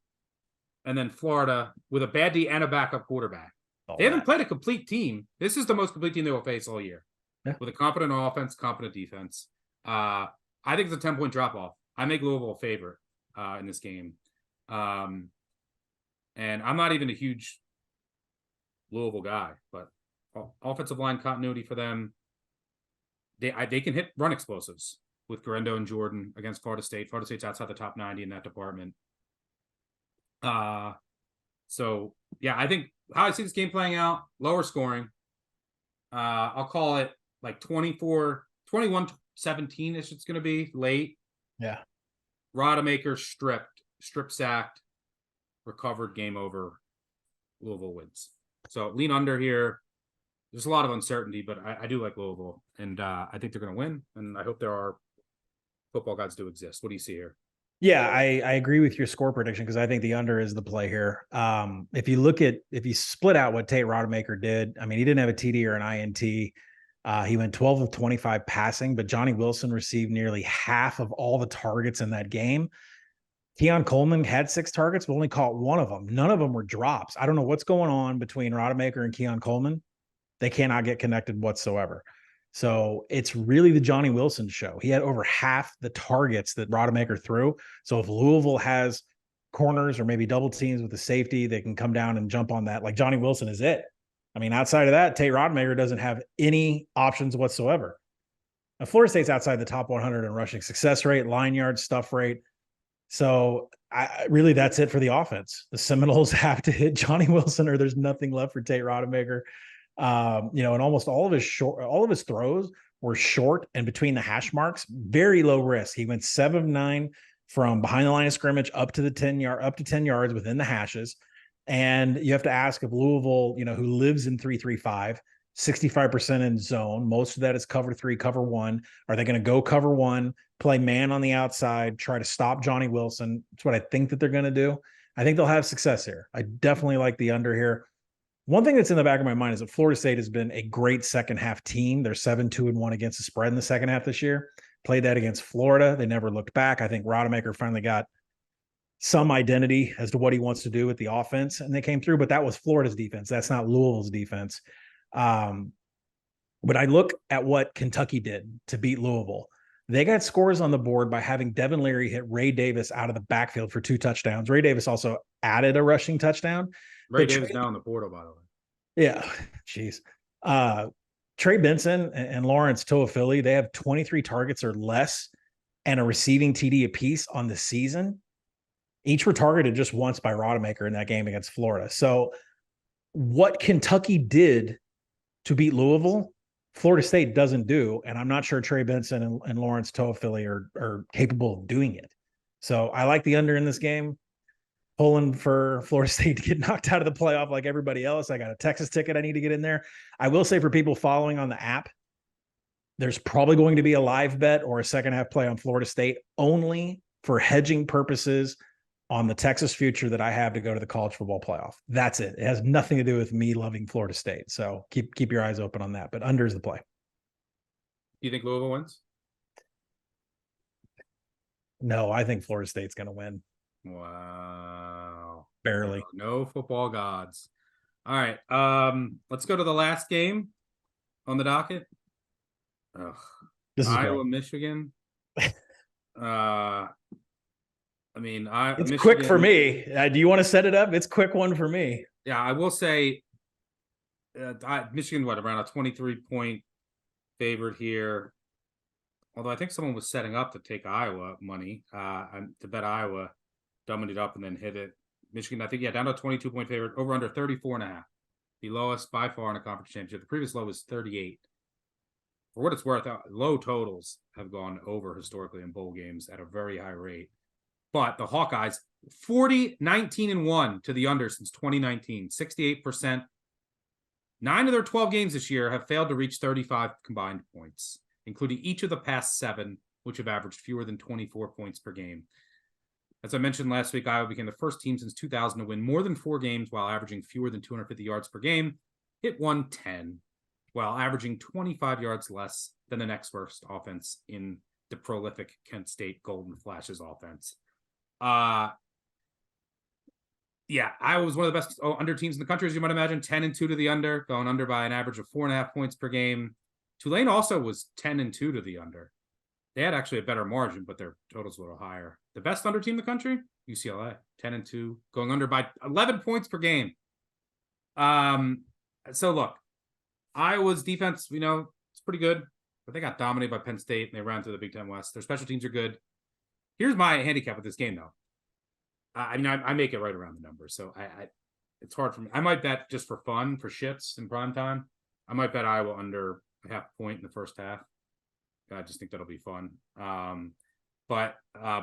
and then Florida with a bad D and a backup quarterback. They haven't played a complete team. This is the most complete team they will face all year. Yeah. With a competent offense, competent defense. I think it's a 10-point drop-off. I make Louisville a favorite in this game. And I'm not even a huge Louisville guy, but offensive line continuity for them. They can hit run explosives with Garendo and Jordan against Florida State. Florida State's outside the top 90 in that department. So yeah, I think how I see this game playing out, lower scoring. I'll call it like 21-17 ish. It's going to be late. Yeah. Rodemaker strip sacked, recovered, game over. Louisville wins. So lean under here. There's a lot of uncertainty, but I do like Louisville, and I think they're going to win, and I hope there are football gods do exist. What do you see here? Yeah, I agree with your score prediction, because I think the under is the play here. If you split out what Tate Rodemaker did, I mean, he didn't have a TD or an INT. He went 12 of 25 passing, but Johnny Wilson received nearly half of all the targets in that game. Keon Coleman had 6 targets, but only caught 1 of them. None of them were drops. I don't know what's going on between Rodemaker and Keon Coleman. They cannot get connected whatsoever. So it's really the Johnny Wilson show. He had over half the targets that Rodemaker threw. So if Louisville has corners or maybe double teams with the safety, they can come down and jump on that. Like Johnny Wilson is it. I mean, outside of that, Tate Rodemaker doesn't have any options whatsoever. Now, Florida State's outside the top 100 in rushing success rate, line yard stuff rate. So really, that's it for the offense. The Seminoles have to hit Johnny Wilson, or there's nothing left for Tate Rodemaker. And almost all of his throws were short and between the hash marks, very low risk. He went 7 of 9 from behind the line of scrimmage up to 10 yards within the hashes. And you have to ask if Louisville, who lives in 3-3-5, 65% in zone, most of that is cover 3, cover 1. Are they going to go cover 1, play man on the outside, try to stop Johnny Wilson? That's what I think that they're going to do. I think they'll have success here. I definitely like the under here. One thing that's in the back of my mind is that Florida State has been a great second half team. They're 7-2-1 against the spread in the second half this year. Played that against Florida. They never looked back. I think Rodemaker finally got some identity as to what he wants to do with the offense, and they came through, but that was Florida's defense. That's not Louisville's defense. But I look at what Kentucky did to beat Louisville. They got scores on the board by having Devin Leary hit Ray Davis out of the backfield for 2 touchdowns. Ray Davis also added a rushing touchdown. Ray Davis now on the portal, by the way. Yeah, jeez. Trey Benson and Lawrence Toafili, they have 23 targets or less and a receiving TD apiece on the season. Each were targeted just once by Rodemaker in that game against Florida. So what Kentucky did to beat Louisville Florida State doesn't do, and I'm not sure Trey Benson and Lawrence Toafili are capable of doing it. So I like the under in this game. Pulling for Florida State to get knocked out of the playoff like everybody else. I got a Texas ticket I need to get in there. I will say for people following on the app, there's probably going to be a live bet or a second half play on Florida State only for hedging purposes on the Texas future that I have to go to the college football playoff. That's it. It has nothing to do with me loving Florida State. So keep your eyes open on that, but under is the play. Do you think Louisville wins? No, I think Florida State's going to win. Wow. Barely. No football gods. All right. Let's go to the last game on the docket. Ugh. This is Iowa, great. Michigan. I mean, it's Michigan, quick for me. Do you want to set it up? It's quick one for me. Yeah, I will say Michigan, around a 23-point favorite here. Although I think someone was setting up to take Iowa money to bet Iowa, dummied it up and then hit it. Michigan, I think, down to a 22-point favorite, over under 34.5. The lowest by far in a conference championship. The previous low was 38. For what it's worth, low totals have gone over historically in bowl games at a very high rate. But the Hawkeyes, 40-19-1 to the under since 2019, 68%. 9 of their 12 games this year have failed to reach 35 combined points, including each of the past 7, which have averaged fewer than 24 points per game. As I mentioned last week, Iowa became the first team since 2000 to win more than 4 games while averaging fewer than 250 yards per game. It won 10, while averaging 25 yards less than the next worst offense in the prolific Kent State Golden Flashes offense. Iowa was one of the best under teams in the country, as you might imagine. 10-2 to the under, going under by an average of 4.5 points per game. Tulane also was 10-2 to the under. They had actually a better margin, but their total's a little higher. The best under team in the country, UCLA, 10-2, going under by 11 points per game. So look, Iowa's defense, it's pretty good, but they got dominated by Penn State and they ran through the Big Ten West. Their special teams are good. Here's my handicap with this game, though. I make it right around the number, so it's hard for me. I might bet just for fun, for shits in prime time. I might bet Iowa under a half point in the first half. I just think that'll be fun. But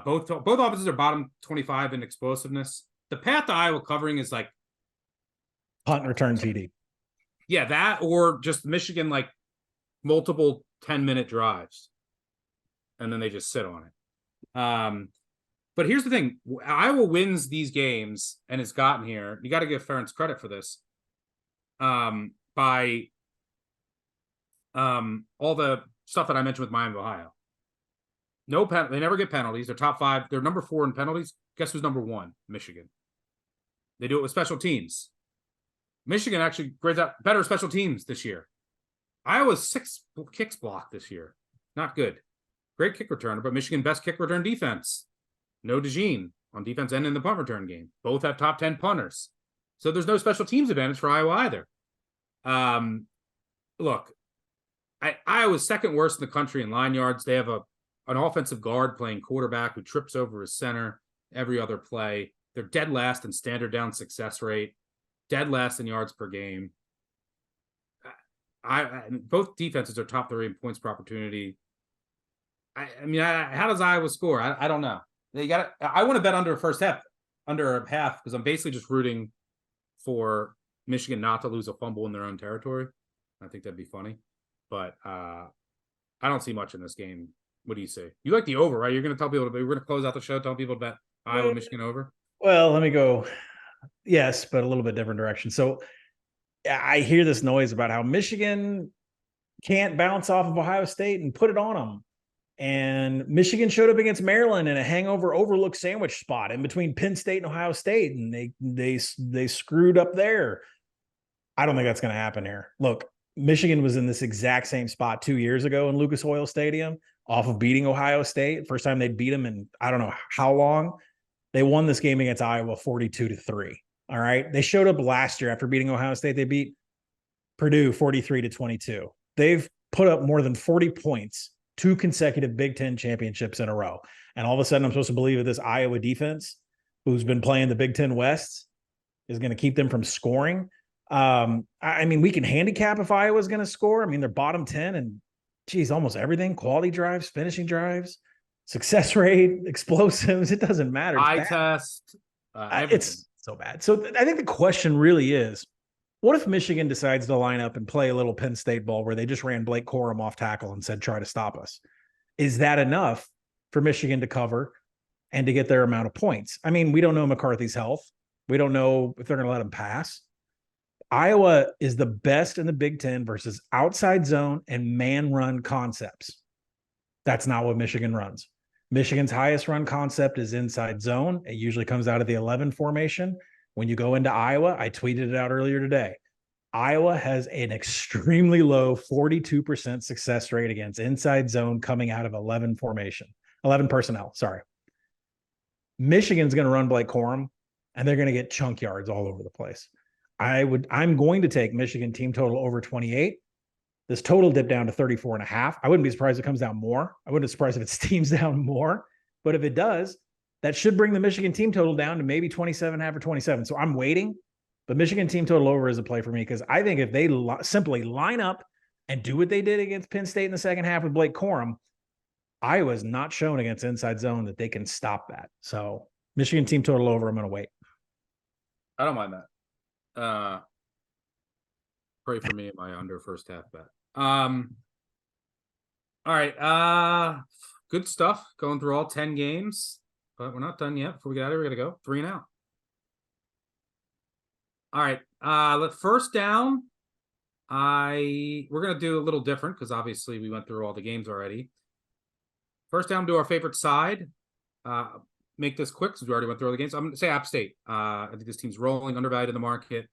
both offenses are bottom 25 in explosiveness. The path to Iowa covering is like punt return TD. Yeah, that or just Michigan, like multiple 10-minute drives, and then they just sit on it. But here's the thing. Iowa wins these games and has gotten here. You got to give Ferentz credit for this. By all the stuff that I mentioned with Miami, Ohio. They never get penalties. They're top 5. They're number 4 in penalties. Guess who's number 1? Michigan. They do it with special teams. Michigan actually grades out better special teams this year. Iowa's 6 kicks blocked this year. Not good. Great kick returner, but Michigan best kick return defense. No DeJean on defense and in the punt return game. Both have top 10 punters. So there's no special teams advantage for Iowa either. Look, Iowa's second worst in the country in line yards. They have an offensive guard playing quarterback who trips over his center every other play. They're dead last in standard down success rate, dead last in yards per game. Both defenses are top 3 in points per opportunity. How does Iowa score? I don't know. I want to bet under a half, because I'm basically just rooting for Michigan not to lose a fumble in their own territory. I think that'd be funny, but I don't see much in this game. What do you say? You like the over, right? You're going to tell people we're going to close out the show, telling people to bet Iowa, Michigan over. Well, let me go. Yes, but a little bit different direction. So I hear this noise about how Michigan can't bounce off of Ohio State and put it on them. And Michigan showed up against Maryland in a hangover overlook sandwich spot in between Penn State and Ohio State, and they screwed up there. I don't think that's going to happen here. Look, Michigan was in this exact same spot 2 years ago in Lucas Oil Stadium off of beating Ohio State. First time they'd beat them in I don't know how long. They won this game against Iowa 42-3. All right. They showed up last year after beating Ohio State. They beat Purdue 43-22. They've put up more than 40 points 2 consecutive Big Ten championships in a row. And all of a sudden, I'm supposed to believe that this Iowa defense, who's been playing the Big Ten West, is going to keep them from scoring. I mean, we can handicap if Iowa's going to score. I mean, they're bottom 10 and geez, almost everything, quality drives, finishing drives, success rate, explosives. It doesn't matter. Eye test, everything. It's so bad. So I think the question really is, what if Michigan decides to line up and play a little Penn State ball where they just ran Blake Corum off tackle and said, try to stop us? Is that enough for Michigan to cover and to get their amount of points? I mean, we don't know McCarthy's health. We don't know if they're going to let him pass. Iowa is the best in the Big Ten versus outside zone and man run concepts. That's not what Michigan runs. Michigan's highest run concept is inside zone. It usually comes out of the 11 formation. When you go into Iowa, I tweeted it out earlier today. Iowa has an extremely low 42% success rate against inside zone coming out of 11 personnel. Sorry. Michigan's going to run Blake Corum, and they're going to get chunk yards all over the place. I'm going to take Michigan team total over 28. This total dipped down to 34.5. I wouldn't be surprised if it comes down more. I wouldn't be surprised if it steams down more. But if it does, that should bring the Michigan team total down to maybe 27.5 or 27. So I'm waiting. But Michigan team total over is a play for me because I think if they simply line up and do what they did against Penn State in the second half with Blake Corum, Iowa's not shown against inside zone that they can stop that. So Michigan team total over, I'm going to wait. I don't mind that. Pray for me in my under first half bet. All right. Good stuff. Going through all 10 games, but we're not done yet. Before we get out of here, we're gonna go 3 and out. All right. Let first down. We're gonna do a little different because obviously we went through all the games already. First down, do our favorite side. Make this quick since we already went through all the games. I'm going to say App State. I think this team's rolling, undervalued in the market.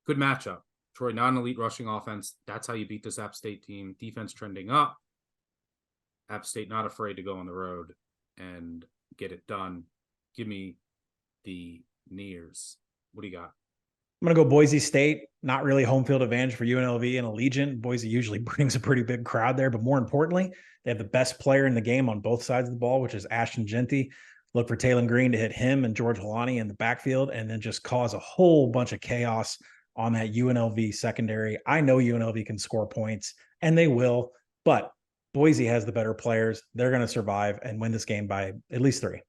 Good matchup. Troy, not an elite rushing offense. That's how you beat this App State team. Defense trending up. App State not afraid to go on the road and get it done. Give me the Nears. What do you got? I'm going to go Boise State. Not really home field advantage for UNLV and Allegiant. Boise usually brings a pretty big crowd there, but more importantly, they have the best player in the game on both sides of the ball, which is Ashton Genty. Look for Taylon Green to hit him and George Holani in the backfield and then just cause a whole bunch of chaos on that UNLV secondary. I know UNLV can score points, and they will, but Boise has the better players. They're going to survive and win this game by at least 3.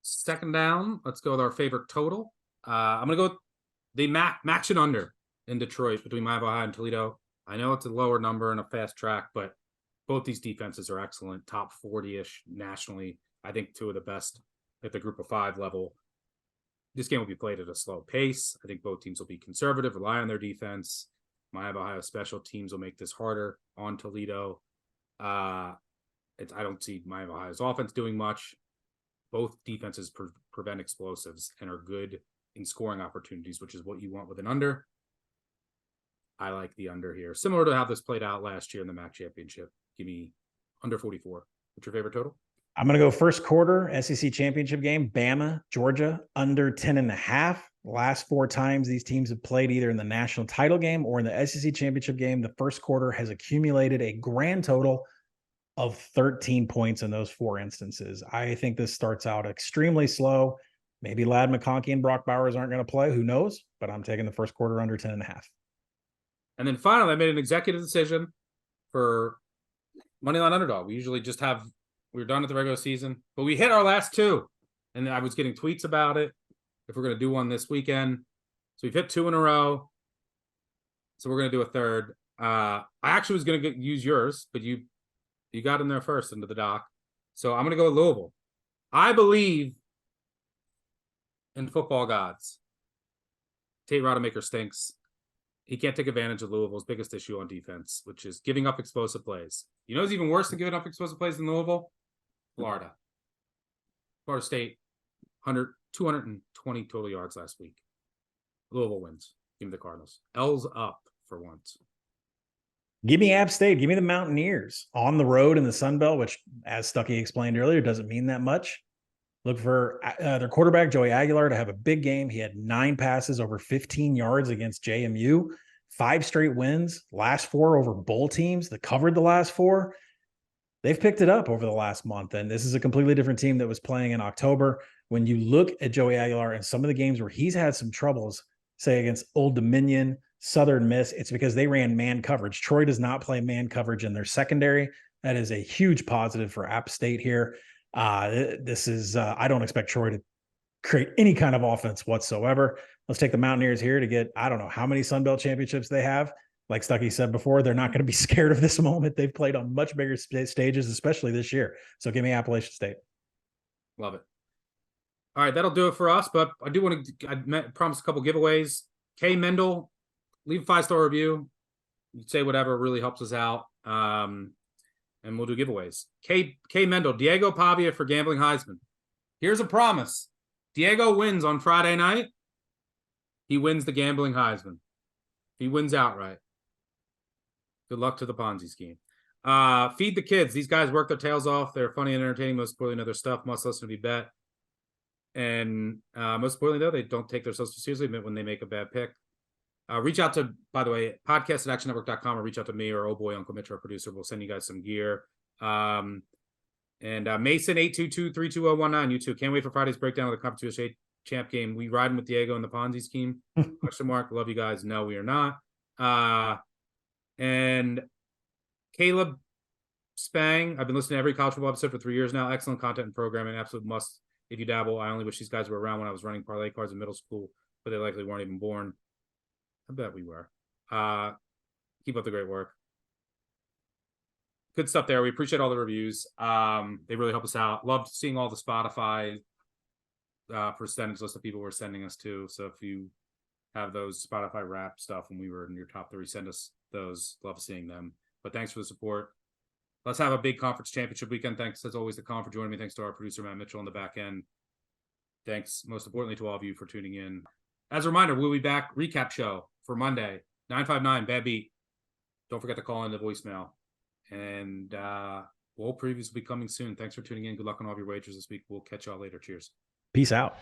Second down, let's go with our favorite total. I'm going to go they match it under in Detroit between Miami High and Toledo. I know it's a lower number and a fast track, but both these defenses are excellent, top 40-ish nationally. I think 2 of the best at the group of 5 level. This game will be played at a slow pace. I think both teams will be conservative, rely on their defense. Miami Ohio special teams will make this harder on Toledo. I don't see Miami Ohio's offense doing much. Both defenses prevent explosives and are good in scoring opportunities, which is what you want with an under. I like the under here. Similar to how this played out last year in the MAC championship. Give me under 44. What's your favorite total? I'm going to go first quarter SEC championship game, Bama, Georgia, under 10.5. Last 4 times these teams have played either in the national title game or in the SEC championship game, the first quarter has accumulated a grand total of 13 points in those 4 instances. I think this starts out extremely slow. Maybe Ladd McConkey and Brock Bowers aren't going to play. Who knows? But I'm taking the first quarter under 10.5. And then finally, I made an executive decision for Moneyline Underdog. We usually just we're done at the regular season, but we hit our last 2. And I was getting tweets about it. If we're going to do one this weekend. So we've hit 2 in a row. So we're going to do a third. I actually was going to use yours, but you got in there first into the dock. So I'm going to go with Louisville. I believe in football gods. Tate Rodemaker stinks. He can't take advantage of Louisville's biggest issue on defense, which is giving up explosive plays. You know who's even worse than giving up explosive plays than Louisville? Florida. Florida State, 220 total yards last week. Louisville wins. Give me the Cardinals. L's up for once. Give me App State. Give me the Mountaineers on the road in the Sun Belt, which, as Stuckey explained earlier, doesn't mean that much. Look for their quarterback, Joey Aguilar, to have a big game. He had 9 passes over 15 yards against JMU, 5 straight wins, last 4 over bowl teams that covered the last 4. They've picked it up over the last month, and this is a completely different team that was playing in October. When you look at Joey Aguilar and some of the games where he's had some troubles, say against Old Dominion, Southern Miss, it's because they ran man coverage. Troy does not play man coverage in their secondary. That is a huge positive for App State here. This is, I don't expect Troy to create any kind of offense whatsoever. Let's take the Mountaineers here to get, I don't know how many Sun Belt championships they have. Like Stuckey said before, they're not going to be scared of this moment. They've played on much bigger stages, especially this year. So give me Appalachian State. Love it. All right, that'll do it for us. But I do want to, promise a couple giveaways. K Mendel, leave a 5-star review. You say whatever, really helps us out. And we'll do giveaways. K Mendel, Diego Pavia for Gambling Heisman. Here's a promise. Diego wins on Friday night. He wins the Gambling Heisman. He wins outright. Good luck to the Ponzi scheme. Feed the Kids. These guys work their tails off. They're funny and entertaining. Most importantly, know their stuff. Must listen to be bet. And most importantly, though, they don't take themselves too seriously when they make a bad pick. Reach out to, by the way, podcast@actionnetwork.com, or reach out to me or Uncle Mitch, our producer. We'll send you guys some gear. And Mason 822-32019, you too. Can't wait for Friday's breakdown of the Conference USA champ game. We riding with Diego and the Ponzi scheme? Question mark. Love you guys. No, we are not. And Caleb Spang, I've been listening to every college football episode for 3 years now. Excellent content and programming. Absolute must if you dabble. I only wish these guys were around when I was running parlay cards in middle school, but they likely weren't even born. I bet we were. Keep up the great work. Good stuff there. We appreciate all the reviews. They really help us out. Love seeing all the Spotify percentage list of people we're sending us to. So if you have those Spotify rap stuff when we were in your top 3, send us those. Love seeing them. But thanks for the support. Let's have a big conference championship weekend. Thanks, as always, to Colin for joining me. Thanks to our producer, Matt Mitchell, on the back end. Thanks, most importantly, to all of you for tuning in. As a reminder, we'll be back. Recap show for Monday, 959 Bad Beat. Don't forget to call in the voicemail. And bowl previews will be coming soon. Thanks for tuning in. Good luck on all of your wagers this week. We'll catch y'all later. Cheers. Peace out.